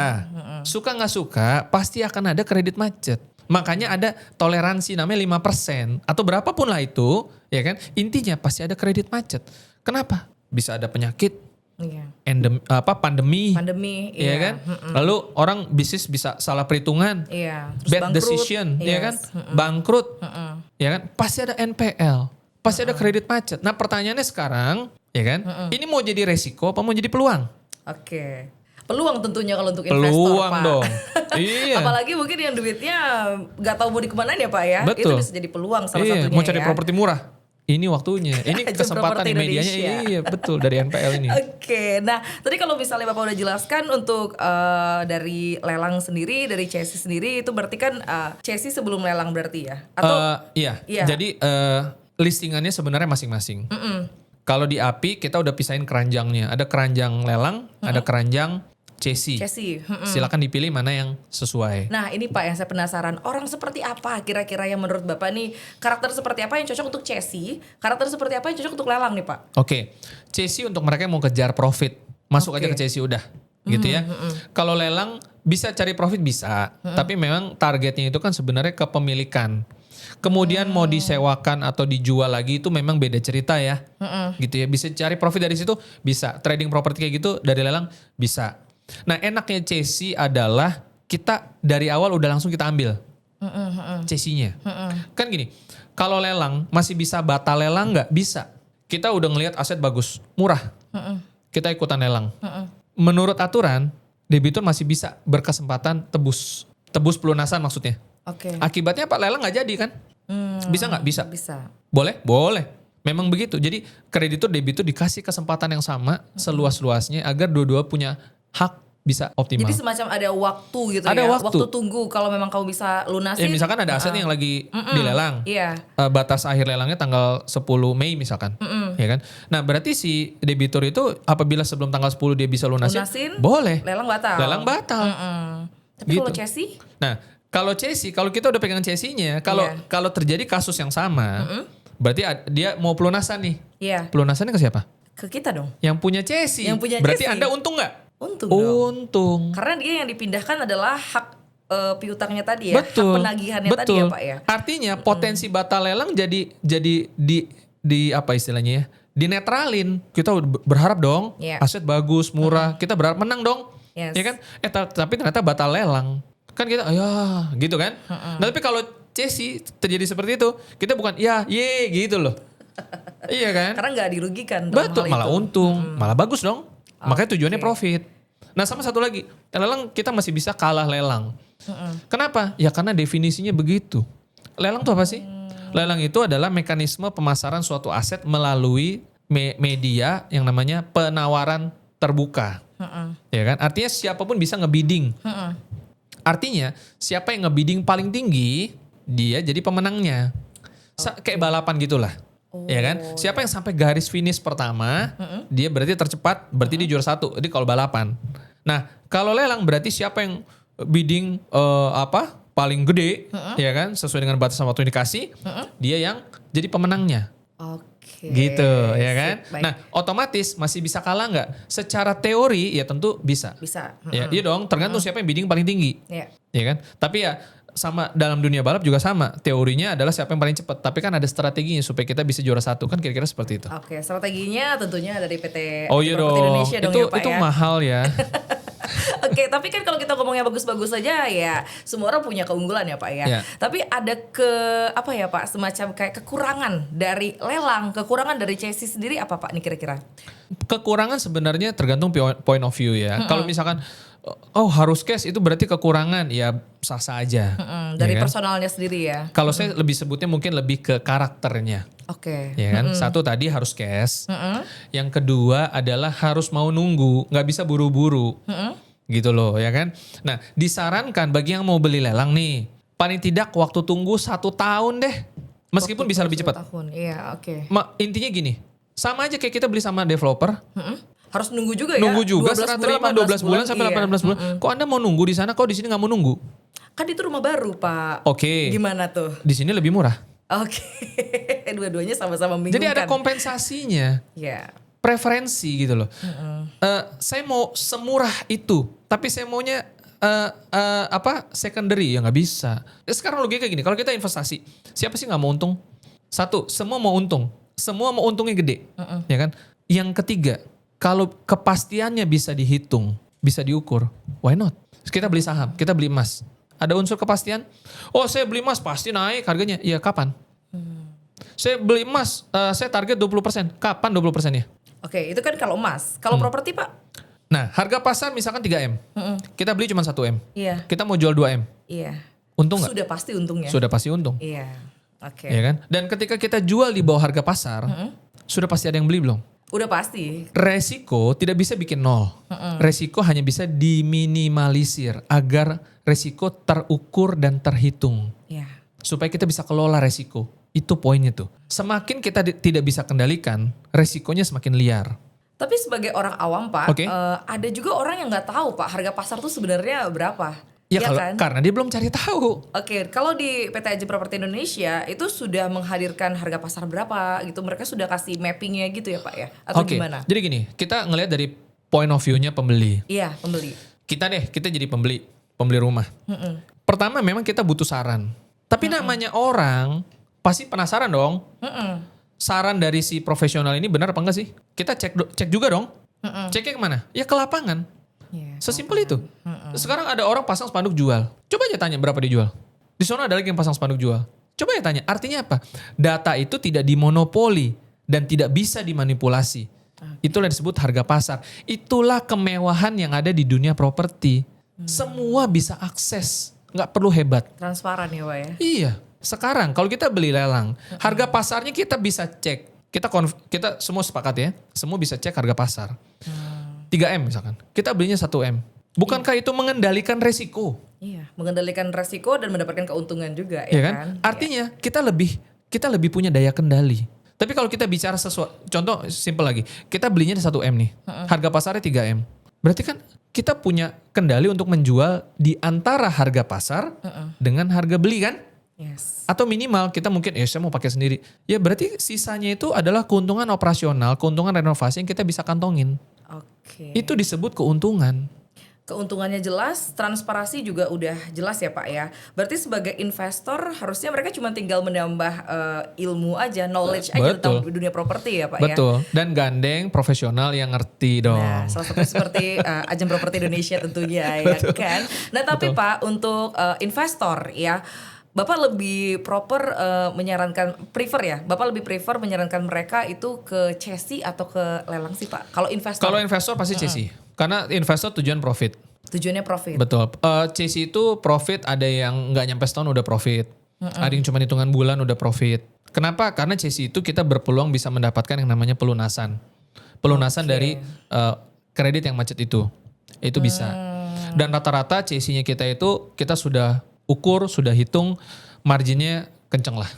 suka nggak suka pasti akan ada kredit macet. Makanya ada toleransi namanya 5% atau berapapun lah itu, ya kan? Intinya pasti ada kredit macet. Kenapa? Bisa ada penyakit, Iya. pandemi, Iya. ya kan? Lalu orang bisnis bisa salah perhitungan, Iya. Terus bad bangkrut. decision, ya Yes. kan? Bangkrut, ya kan? Pasti ada NPL, pasti ada kredit macet. Nah pertanyaannya sekarang, ya kan? Ini mau jadi resiko apa mau jadi peluang? Oke. Peluang tentunya kalau untuk investor, Peluang Pak. dong. Iya. Apalagi mungkin yang duitnya nggak tahu mau dikemanain ya Pak ya. Itu Betul. bisa jadi peluang salah Iya, satunya mau cari ya. properti murah. Ini waktunya. Ini Jam kesempatan properti di medianya. Indonesia. Iya, betul dari NPL ini. Oke, nah tadi kalau misalnya Bapak udah jelaskan untuk dari lelang sendiri, dari chassis sendiri itu berarti kan chassis sebelum lelang berarti ya? Atau Iya. Iya. Jadi listingannya sebenarnya masing-masing. Kalau di API kita udah pisahin keranjangnya. Ada keranjang lelang, ada keranjang chassis. chassis? Silakan dipilih mana yang sesuai. Nah ini Pak yang saya penasaran, orang seperti apa kira-kira yang menurut Bapak nih, karakter seperti apa yang cocok untuk chassis, karakter seperti apa yang cocok untuk lelang nih Pak? Oke, chassis untuk mereka yang mau kejar profit, masuk aja ke chassis udah, gitu ya. Kalau lelang bisa cari profit bisa, tapi memang targetnya itu kan sebenarnya kepemilikan. Kemudian mau disewakan atau dijual lagi itu memang beda cerita ya, gitu ya. Bisa cari profit dari situ, bisa trading properti kayak gitu dari lelang bisa. Nah enaknya chassis adalah kita dari awal udah langsung kita ambil chassisnya. Kan gini, kalau lelang masih bisa batal lelang nggak? Bisa. Kita udah ngelihat aset bagus, murah. Kita ikutan lelang. Menurut aturan, debitur masih bisa berkesempatan tebus pelunasan maksudnya. Oke. Akibatnya Pak lelang nggak jadi kan? Bisa nggak? Bisa. Bisa. Boleh? Boleh. Memang begitu. Jadi kreditur debitur dikasih kesempatan yang sama seluas-luasnya agar dua-dua punya hak bisa optimal. Jadi semacam ada waktu gitu Ada ya, waktu. tunggu kalau memang kamu bisa lunasin. Ya misalkan ada aset yang lagi dilelang. Iya. Batas akhir lelangnya tanggal 10 Mei misalkan. Ya kan? Nah, berarti si debitur itu apabila sebelum tanggal 10 dia bisa lunasin, boleh. Lelang batal. Lelang batal. Tapi Gitu. kalau chassis? Nah, kalau chassis, kalau kita udah pegang chassisnya, kalau terjadi kasus yang sama, berarti dia mau pelunasan nih. Iya. Pelunasannya ke siapa? Ke kita dong. Yang punya chassis. Yang punya berarti chassis. Anda untung nggak? Untung dong. Untung. Karena dia yang dipindahkan adalah hak piutangnya tadi ya, Betul. hak penagihannya tadi ya Pak ya. Artinya potensi batal lelang jadi di apa istilahnya ya? Dinetralin. Kita berharap dong Iya. aset bagus, murah. Kita berharap menang dong. Yes. Ya kan? Tapi ternyata batal lelang. Kan kita ya gitu kan? Nah, tapi kalau chassis terjadi seperti itu, kita bukan ya ye gitu loh. Iya kan? Karena nggak dirugikan dalam Betul, hal malah itu. untung, malah bagus dong. Makanya tujuannya profit. Nah sama satu lagi, lelang kita masih bisa kalah lelang. Kenapa? Ya karena definisinya begitu. Lelang itu apa sih? Lelang itu adalah mekanisme pemasaran suatu aset melalui media yang namanya penawaran terbuka. Ya kan? Artinya siapapun bisa ngebidding. Artinya siapa yang ngebidding paling tinggi, dia jadi pemenangnya. Kayak balapan gitulah. Ya kan? Siapa yang sampai garis finish pertama, dia berarti tercepat, berarti dia juara satu. Jadi kalau balapan. Nah, kalau lelang berarti siapa yang bidding paling gede, ya kan? Sesuai dengan batasan waktu yang dikasih, dia yang jadi pemenangnya. Oke. Gitu, ya kan? Sip, baik. Nah, otomatis masih bisa kalah nggak? Secara teori ya tentu bisa. Bisa. Ya, iya dong, tergantung siapa yang bidding paling tinggi. Iya. Ya kan? Tapi ya sama dalam dunia balap juga sama. Teorinya adalah siapa yang paling cepat. Tapi kan ada strateginya supaya kita bisa juara satu. Kan kira-kira seperti itu. Oke, strateginya tentunya dari PT Oh iya Properti dong. Indonesia dong Itu ya Pak itu ya. mahal ya. Oke, tapi kan kalau kita ngomongnya bagus-bagus saja ya semua orang punya keunggulan ya Pak ya. Ya. Tapi ada apa ya Pak, semacam kayak kekurangan dari lelang, kekurangan dari chassis sendiri apa Pak nih kira-kira? Kekurangan sebenarnya tergantung point of view ya. Kalau misalkan harus cash itu berarti kekurangan, ya sah-sah aja. Dari ya kan? personalnya sendiri ya. Kalau saya lebih sebutnya mungkin lebih ke karakternya. Oke. Ya kan? Satu tadi harus cash. Yang kedua adalah harus mau nunggu, nggak bisa buru-buru. Gitu loh, ya kan? Nah, disarankan bagi yang mau beli lelang nih, paling tidak waktu tunggu 1 tahun deh. Meskipun Waktu bisa lebih 1 cepat. tahun. Iya, oke. Intinya gini, sama aja kayak kita beli sama developer. Harus nunggu juga ya. Nunggu juga 12 serah terima 12 bulan sampai iya. 18 bulan. Kok Anda mau nunggu di sana, kok di sini nggak mau nunggu? Kan itu rumah baru Pak. Oke. Gimana tuh? Di sini lebih murah. Oke. Dua-duanya sama-sama Jadi ada membingungkan. kompensasinya, Ya. preferensi gitu loh. Saya mau semurah itu, tapi saya maunya secondary ya nggak bisa. Sekarang logika kayak gini, kalau kita investasi, siapa sih nggak mau untung? Satu, semua mau untung, semua mau untungnya gede, ya kan? Yang ketiga, kalau kepastiannya bisa dihitung, bisa diukur, why not? Kita beli saham, kita beli emas, ada unsur kepastian. Oh saya beli emas pasti naik harganya, iya kapan? Saya beli emas, saya target 20%, kapan 20%-nya? Oke, itu kan kalau emas. Kalau properti Pak? Nah, harga pasar misalkan 3M. Kita beli cuma 1M. Iya. Kita mau jual 2M. Iya. Untung nggak? Sudah pasti untungnya. Sudah pasti untung. Iya. Oke. Ya kan? Dan ketika kita jual di bawah harga pasar, sudah pasti ada yang beli belum? Udah pasti. Resiko tidak bisa bikin nol. Resiko hanya bisa diminimalisir agar resiko terukur dan terhitung. Iya. Supaya kita bisa kelola resiko. Itu poinnya tuh. Semakin kita tidak bisa kendalikan, resikonya semakin liar. Tapi sebagai orang awam Pak, Oke. ada juga orang yang nggak tahu Pak harga pasar tuh sebenarnya berapa. Ya Iya kalau kan? karena dia belum cari tahu. Oke, kalau di PT Aji Properti Indonesia itu sudah menghadirkan harga pasar berapa gitu. Mereka sudah kasih mappingnya gitu ya Pak ya? Atau Oke, gimana? jadi gini, kita ngelihat dari point of view-nya pembeli. Iya, pembeli. Kita jadi pembeli rumah. Pertama memang kita butuh saran. Tapi namanya orang pasti penasaran dong. Saran dari si profesional ini benar apa enggak sih? Kita cek juga dong. Ceknya kemana? Ya ke lapangan. Iya. Sesimpel itu. Sekarang ada orang pasang spanduk jual. Coba aja tanya berapa dijual. Di sana ada lagi yang pasang spanduk jual. Coba aja tanya. Artinya apa? Data itu tidak dimonopoli dan tidak bisa dimanipulasi. Itulah yang disebut harga pasar. Itulah kemewahan yang ada di dunia properti. Semua bisa akses. Nggak perlu hebat. Transparan ya Pak ya? Iya. Sekarang kalau kita beli lelang, harga pasarnya kita bisa cek. Kita semua sepakat ya. Semua bisa cek harga pasar. 3M misalkan. Kita belinya 1M. Bukankah itu mengendalikan resiko? Iya, mengendalikan resiko dan mendapatkan keuntungan juga Ya ya kan? kan? Artinya kita lebih punya daya kendali. Tapi kalau kita bicara sesuatu, contoh simpel lagi. Kita belinya 1M nih. Harga pasarnya 3M. Berarti kan kita punya kendali untuk menjual di antara harga pasar dengan harga beli kan? Yes. Atau minimal kita mungkin saya mau pakai sendiri. Ya berarti sisanya itu adalah keuntungan operasional, keuntungan renovasi yang kita bisa kantongin. Oke. Itu disebut keuntungan. Keuntungannya jelas, transparansi juga udah jelas ya Pak ya. Berarti sebagai investor harusnya mereka cuma tinggal menambah ilmu aja, knowledge aja tentang dunia properti ya Pak ya. Betul. Dan gandeng profesional yang ngerti dong. Nah, salah satu seperti Ajang Properti Indonesia tentunya ya kan. Nah tapi Pak untuk investor ya, Bapak lebih Bapak lebih prefer menyarankan mereka itu ke CESI atau ke lelang sih Pak? Kalau investor? Kalau investor pasti CESI. Karena investor tujuan profit. Tujuannya profit. Betul. CESI itu profit, ada yang nggak nyampe setahun udah profit. Ada yang cuma hitungan bulan udah profit. Kenapa? Karena CESI itu kita berpeluang bisa mendapatkan yang namanya pelunasan. Pelunasan dari kredit yang macet itu. Itu bisa. Dan rata-rata CESI-nya kita itu kita sudah ukur, sudah hitung, marginnya kenceng lah.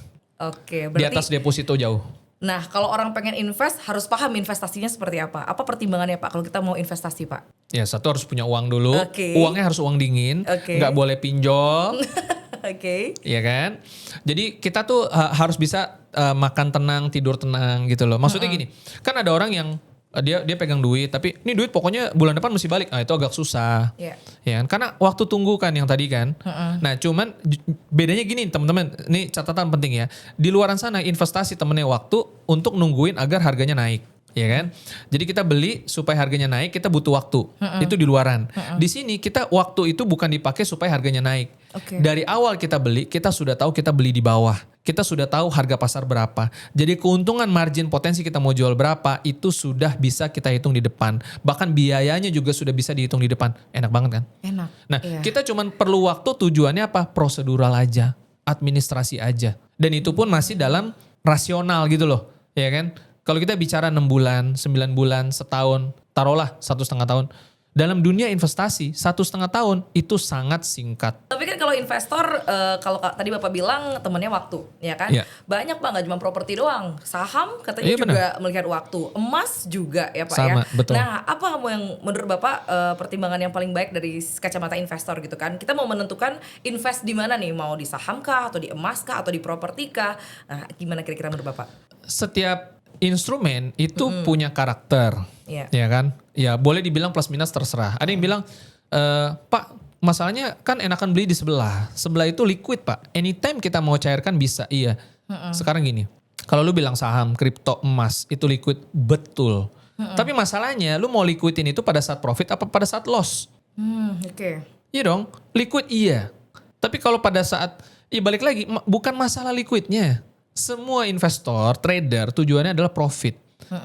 Oke, Di berarti atas deposito jauh. nah kalau orang pengen invest harus paham investasinya seperti apa? Apa pertimbangannya Pak kalau kita mau investasi Pak? Ya satu harus punya uang dulu. Oke. Uangnya harus uang dingin. Oke. Nggak boleh pinjol. Oke. Iya kan? Jadi kita tuh harus bisa makan tenang, tidur tenang gitu loh. Maksudnya gini, kan ada orang yang dia pegang duit, tapi ini duit pokoknya bulan depan mesti balik. Itu agak susah. Iya. Ya kan? Karena waktu tunggu kan yang tadi kan. Nah cuman bedanya gini teman-teman, ini catatan penting ya. Di luaran sana investasi temennya waktu untuk nungguin agar harganya naik. Ya kan? Jadi kita beli supaya harganya naik, kita butuh waktu. Itu di luaran. Di sini kita waktu itu bukan dipakai supaya harganya naik. Oke. Dari awal kita beli, kita sudah tahu kita beli di bawah. Kita sudah tahu harga pasar berapa. Jadi keuntungan margin potensi kita mau jual berapa, itu sudah bisa kita hitung di depan. Bahkan biayanya juga sudah bisa dihitung di depan. Enak banget kan? Enak. Nah, Iya. kita cuman perlu waktu, tujuannya apa? Prosedural aja, administrasi aja. Dan itu pun masih dalam rasional gitu loh. Ya kan? Kalau kita bicara 6 bulan, 9 bulan, setahun, taruhlah 1,5 tahun. dalam dunia investasi 1,5 tahun itu sangat singkat. Tapi kan kalau investor, kalau tadi Bapak bilang temennya waktu, ya kan? Iya. Banyak Pak, nggak cuma properti doang. Saham katanya Iya, juga melihat waktu. Emas juga ya Pak Sama, ya? betul. Nah, apa yang menurut Bapak pertimbangan yang paling baik dari kacamata investor gitu kan? Kita mau menentukan invest di mana nih? Mau di saham kah? Atau di emas kah? Atau di properti kah? Nah, gimana kira-kira menurut Bapak? Setiap instrumen itu punya karakter, Iya. ya kan? Ya boleh dibilang plus minus terserah. Ada yang bilang, Pak, masalahnya kan enakan beli di sebelah. Sebelah itu liquid Pak. Anytime kita mau cairkan bisa. Iya. Sekarang gini, kalau lu bilang saham, kripto, emas itu liquid, betul. Tapi masalahnya lu mau liquidin itu pada saat profit apa pada saat loss? Oke. Iya dong, liquid iya. Tapi kalau pada saat, balik lagi, bukan masalah liquidnya. Semua investor, trader tujuannya adalah profit.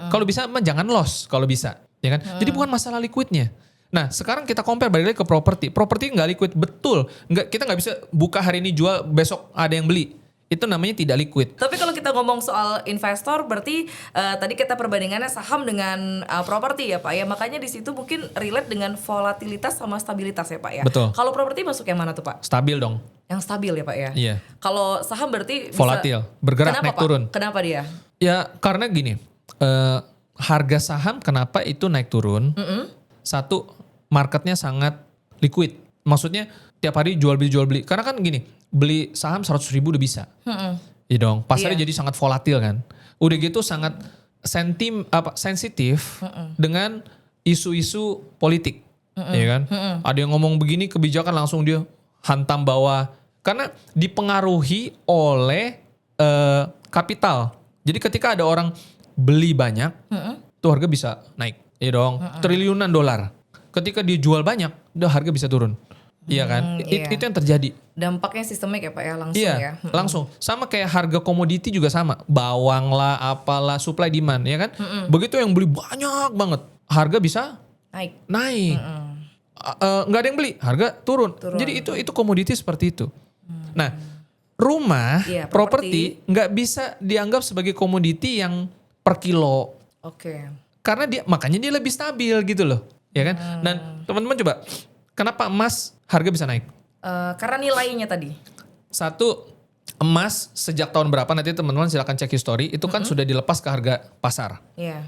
Kalau bisa jangan loss kalau bisa, ya kan? Jadi bukan masalah liquidnya. Nah sekarang kita compare balik lagi ke properti. Properti nggak liquid, betul. Kita nggak bisa buka hari ini jual, besok ada yang beli. Itu namanya tidak liquid. Tapi kalau kita ngomong soal investor, berarti tadi kita perbandingannya saham dengan properti ya Pak ya. Makanya di situ mungkin relate dengan volatilitas sama stabilitas ya Pak ya. Betul. Kalau properti masuk yang mana tuh Pak? Stabil dong. Yang stabil ya Pak ya. Iya. Kalau saham berarti bisa Volatil, bergerak Kenapa, naik Pak? turun. Kenapa dia? Ya karena gini, harga saham kenapa itu naik turun? Satu, marketnya sangat liquid. Maksudnya tiap hari jual beli. Karena kan gini, beli saham 100 ribu udah bisa. Iya dong, pasarnya Iya. jadi sangat volatil kan. Udah gitu sangat sensitif dengan isu-isu politik. Iya kan? Ada yang ngomong begini, kebijakan langsung dia hantam bawah. Karena dipengaruhi oleh kapital. Jadi ketika ada orang beli banyak, tuh harga bisa naik. Iya dong, triliunan dolar. Ketika dia jual banyak, udah harga bisa turun. Iya kan? Iya. Itu yang terjadi. Dampaknya sistemik ya Pak ya, langsung Iya, ya. langsung. Sama kayak harga komoditi juga sama. Bawang lah, apalah, supply demand, ya kan? Begitu yang beli banyak banget, harga bisa naik. Nggak ada yang beli, harga turun. Jadi itu komoditi seperti itu. Nah, rumah, Iya, properti nggak bisa dianggap sebagai komoditi yang per kilo. Oke. Karena makanya dia lebih stabil gitu loh, ya kan? Dan teman-teman coba, kenapa emas harga bisa naik? Karena nilainya tadi. Satu, emas sejak tahun berapa nanti teman-teman silakan cek history, itu kan sudah dilepas ke harga pasar. Iya.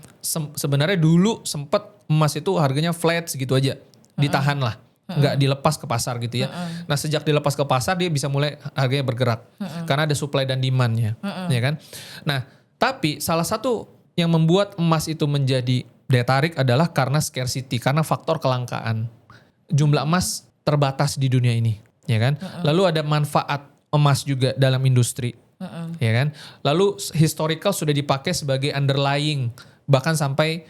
Sebenarnya dulu sempat emas itu harganya flat segitu aja, ditahan lah, nggak dilepas ke pasar gitu ya. Nah sejak dilepas ke pasar dia bisa mulai harganya bergerak, karena ada supply dan demandnya, ya kan. Nah tapi salah satu yang membuat emas itu menjadi daya tarik adalah karena scarcity, karena faktor kelangkaan. Jumlah emas terbatas di dunia ini, ya kan. Lalu ada manfaat emas juga dalam industri, ya kan. Lalu historical sudah dipakai sebagai underlying, bahkan sampai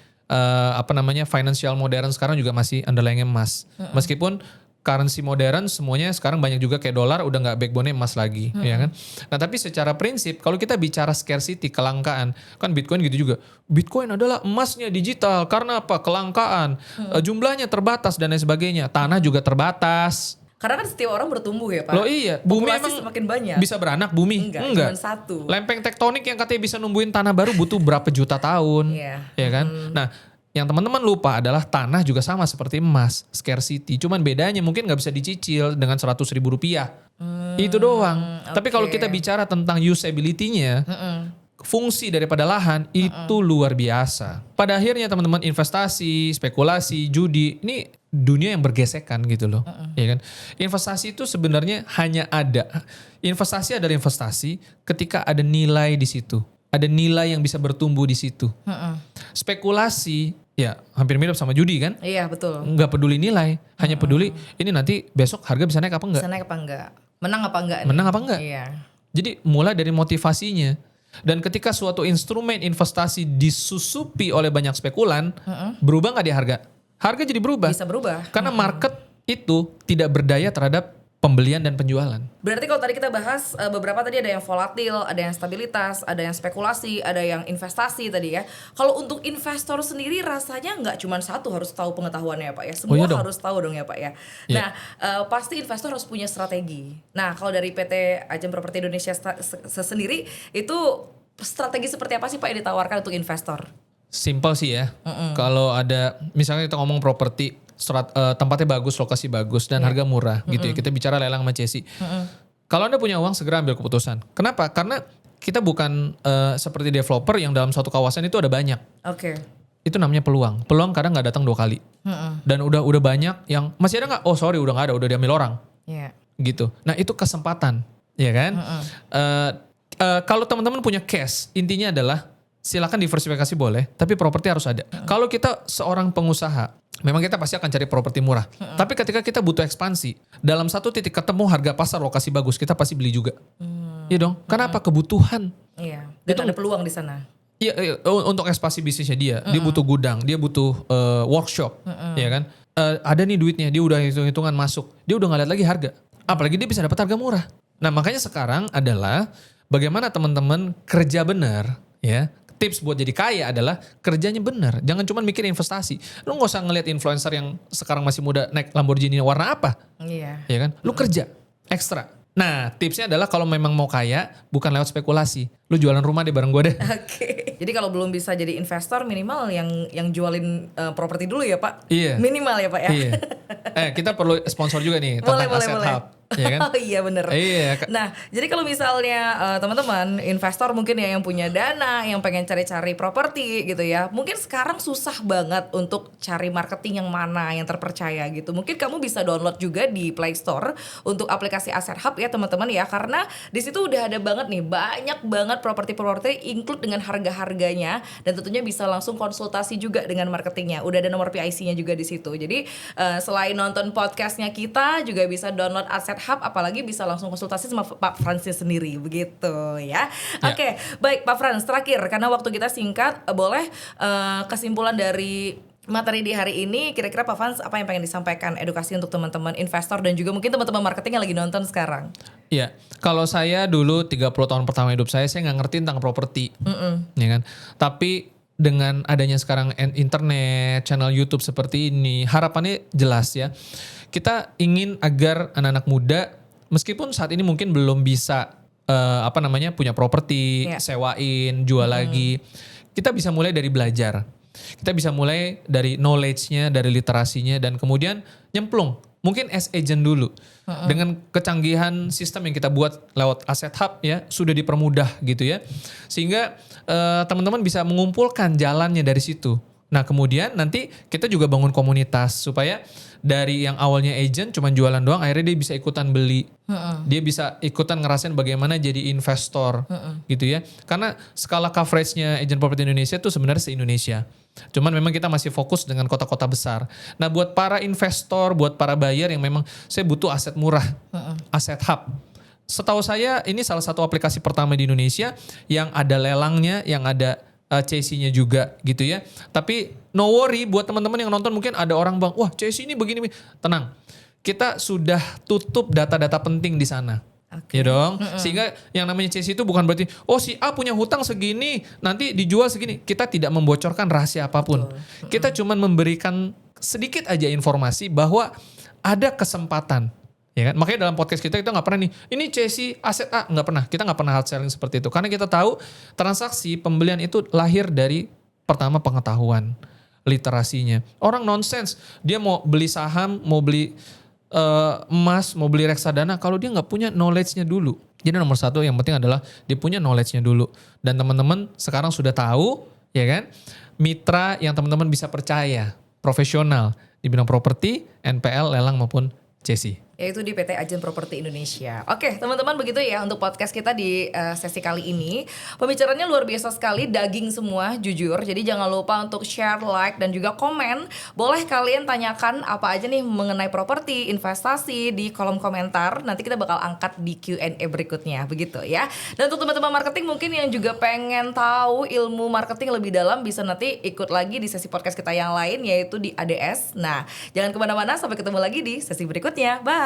financial modern sekarang juga masih underlying emas. Meskipun currency modern semuanya sekarang banyak juga kayak dolar udah nggak backbone-nya emas lagi, ya kan. Nah tapi secara prinsip kalau kita bicara scarcity, kelangkaan, kan Bitcoin gitu juga. Bitcoin adalah emasnya digital karena apa? Kelangkaan, jumlahnya terbatas dan lain sebagainya. Tanah juga terbatas. Karena kan setiap orang bertumbuh ya Pak. Loh iya, bumi Populasi emang semakin banyak. bisa beranak bumi? Enggak. Cuma satu. Lempeng tektonik yang katanya bisa numbuhin tanah baru butuh berapa juta tahun, Iya. ya kan? Nah, yang teman-teman lupa adalah tanah juga sama seperti emas, scarcity. Cuman bedanya mungkin nggak bisa dicicil dengan 100 ribu rupiah. Itu doang. Tapi kalau kita bicara tentang usability-nya, fungsi daripada lahan itu luar biasa. Pada akhirnya teman-teman investasi, spekulasi, judi, ini dunia yang bergesekan gitu loh. Ya kan? Investasi itu sebenarnya hanya ada. Investasi adalah investasi ketika ada nilai di situ. Ada nilai yang bisa bertumbuh di situ. Spekulasi ya hampir mirip sama judi kan? Iya betul. Nggak peduli nilai, hanya peduli ini nanti besok harga bisa naik apa enggak? Bisa naik apa enggak? Menang apa enggak? Menang apa enggak? Iya. Jadi mulai dari motivasinya. Dan ketika suatu instrumen investasi disusupi oleh banyak spekulan, berubah nggak dia harga? Harga jadi berubah. Bisa berubah. Karena market itu tidak berdaya terhadap pembelian dan penjualan. Berarti kalau tadi kita bahas beberapa tadi ada yang volatil, ada yang stabilitas, ada yang spekulasi, ada yang investasi tadi ya. Kalau untuk investor sendiri rasanya nggak cuma satu harus tahu pengetahuannya ya Pak ya. Semua iya dong. harus tahu dong ya Pak ya. Iya. Nah pasti investor harus punya strategi. Nah kalau dari PT Ajeng Properti Indonesia sendiri itu strategi seperti apa sih Pak yang ditawarkan untuk investor? Simpel sih ya. Kalau ada misalnya kita ngomong properti, tempatnya bagus, lokasi bagus dan harga murah gitu ya. Kita bicara lelang sama Cesi. Kalau Anda punya uang segera ambil keputusan. Kenapa? Karena kita bukan seperti developer yang dalam suatu kawasan itu ada banyak. Oke. Itu namanya peluang. Peluang kadang nggak datang 2 kali. Dan udah banyak yang masih ada nggak? Oh sorry udah nggak ada, udah diambil orang. Iya. Gitu. Nah itu kesempatan, ya kan? Kalau teman-teman punya cash, intinya adalah silakan diversifikasi boleh, tapi properti harus ada. Kalau kita seorang pengusaha, memang kita pasti akan cari properti murah. Tapi ketika kita butuh ekspansi, dalam satu titik ketemu harga pasar lokasi bagus, kita pasti beli juga. Iya dong. Kenapa? Kebutuhan. Iya. Dan ada peluang di sana. Iya, untuk ekspansi bisnisnya dia butuh gudang, dia butuh workshop, ya kan? Ada nih duitnya, dia udah hitung-hitungan masuk, dia udah nggak lihat lagi harga. Apalagi dia bisa dapat harga murah. Nah makanya sekarang adalah bagaimana teman-teman kerja benar, ya. Tips buat jadi kaya adalah kerjanya benar. Jangan cuma mikir investasi. Lu gak usah ngeliat influencer yang sekarang masih muda naik Lamborghini warna apa. Iya. Ya kan? Lu kerja ekstra. Nah tipsnya adalah kalau memang mau kaya bukan lewat spekulasi. Lu jualan rumah deh bareng gue deh. Oke. Jadi kalau belum bisa jadi investor minimal yang jualin properti dulu ya Pak. Iya. Minimal ya Pak ya. Iya. Kita perlu sponsor juga nih tentang Asset Hub. Ya kan? Oh iya bener. Iya. Nah jadi kalau misalnya teman-teman investor mungkin ya yang punya dana, yang pengen cari-cari properti gitu ya. Mungkin sekarang susah banget untuk cari marketing yang mana yang terpercaya gitu. Mungkin kamu bisa download juga di Play Store untuk aplikasi Asset Hub ya teman-teman ya. Karena di situ udah ada banget nih, banyak banget properti-properti include dengan harga-harganya. Dan tentunya bisa langsung konsultasi juga dengan marketingnya. Udah ada nomor PIC-nya juga di situ. Jadi selain nonton podcastnya kita juga bisa download Asset Hub, apalagi bisa langsung konsultasi sama Pak Fransnya sendiri begitu ya. Oke, baik Pak Frans, terakhir karena waktu kita singkat, boleh kesimpulan dari materi di hari ini, kira-kira Pak Frans apa yang pengen disampaikan edukasi untuk teman-teman investor dan juga mungkin teman-teman marketing yang lagi nonton sekarang? Iya, kalau saya dulu 30 tahun pertama hidup saya nggak ngerti tentang properti, ya kan. Tapi dengan adanya sekarang internet, channel YouTube seperti ini, harapannya jelas ya. Kita ingin agar anak-anak muda, meskipun saat ini mungkin belum bisa punya properti, sewain, jual lagi, kita bisa mulai dari belajar. Kita bisa mulai dari knowledge-nya, dari literasinya, dan kemudian nyemplung. Mungkin as agent dulu. Dengan kecanggihan sistem yang kita buat lewat Asset Hub ya, sudah dipermudah gitu ya. Sehingga teman-teman bisa mengumpulkan jalannya dari situ. Nah kemudian nanti kita juga bangun komunitas supaya dari yang awalnya agent cuma jualan doang, akhirnya dia bisa ikutan beli. Dia bisa ikutan ngerasain bagaimana jadi investor gitu ya. Karena skala coveragenya agent property Indonesia tuh sebenarnya se-Indonesia. Cuman memang kita masih fokus dengan kota-kota besar. Nah buat para investor, buat para buyer yang memang saya butuh aset murah, Asset Hub. Setahu saya ini salah satu aplikasi pertama di Indonesia yang ada lelangnya, yang ada CC-nya juga gitu ya. Tapi no worry buat teman-teman yang nonton, mungkin ada orang bang, wah CC ini begini. Tenang, kita sudah tutup data-data penting di sana. Ya dong. Sehingga yang namanya CC itu bukan berarti oh si A punya hutang segini nanti dijual segini. Kita tidak membocorkan rahasia apapun. Kita cuma memberikan sedikit aja informasi bahwa ada kesempatan. Ya kan? Makanya dalam podcast kita nggak pernah nih, ini CC aset A, nggak pernah. Kita nggak pernah hard selling seperti itu. Karena kita tahu transaksi pembelian itu lahir dari pertama pengetahuan, literasinya. Orang nonsense, dia mau beli saham, mau beli emas, mau beli reksadana, kalau dia nggak punya knowledge-nya dulu. Jadi nomor satu yang penting adalah dia punya knowledge-nya dulu. Dan teman-teman sekarang sudah tahu, ya kan, mitra yang teman-teman bisa percaya, profesional di bidang properti, NPL, lelang maupun CC. Yaitu di PT Agen Properti Indonesia. Oke teman-teman, begitu ya untuk podcast kita di sesi kali ini. Pembicaranya luar biasa sekali, daging semua jujur. Jadi jangan lupa untuk share, like, dan juga komen. Boleh kalian tanyakan apa aja nih mengenai properti, investasi di kolom komentar. Nanti kita bakal angkat di Q&A berikutnya, begitu ya. Dan untuk teman-teman marketing mungkin yang juga pengen tahu ilmu marketing lebih dalam, bisa nanti ikut lagi di sesi podcast kita yang lain, yaitu di ADS. Nah jangan kemana-mana, sampai ketemu lagi di sesi berikutnya. Bye!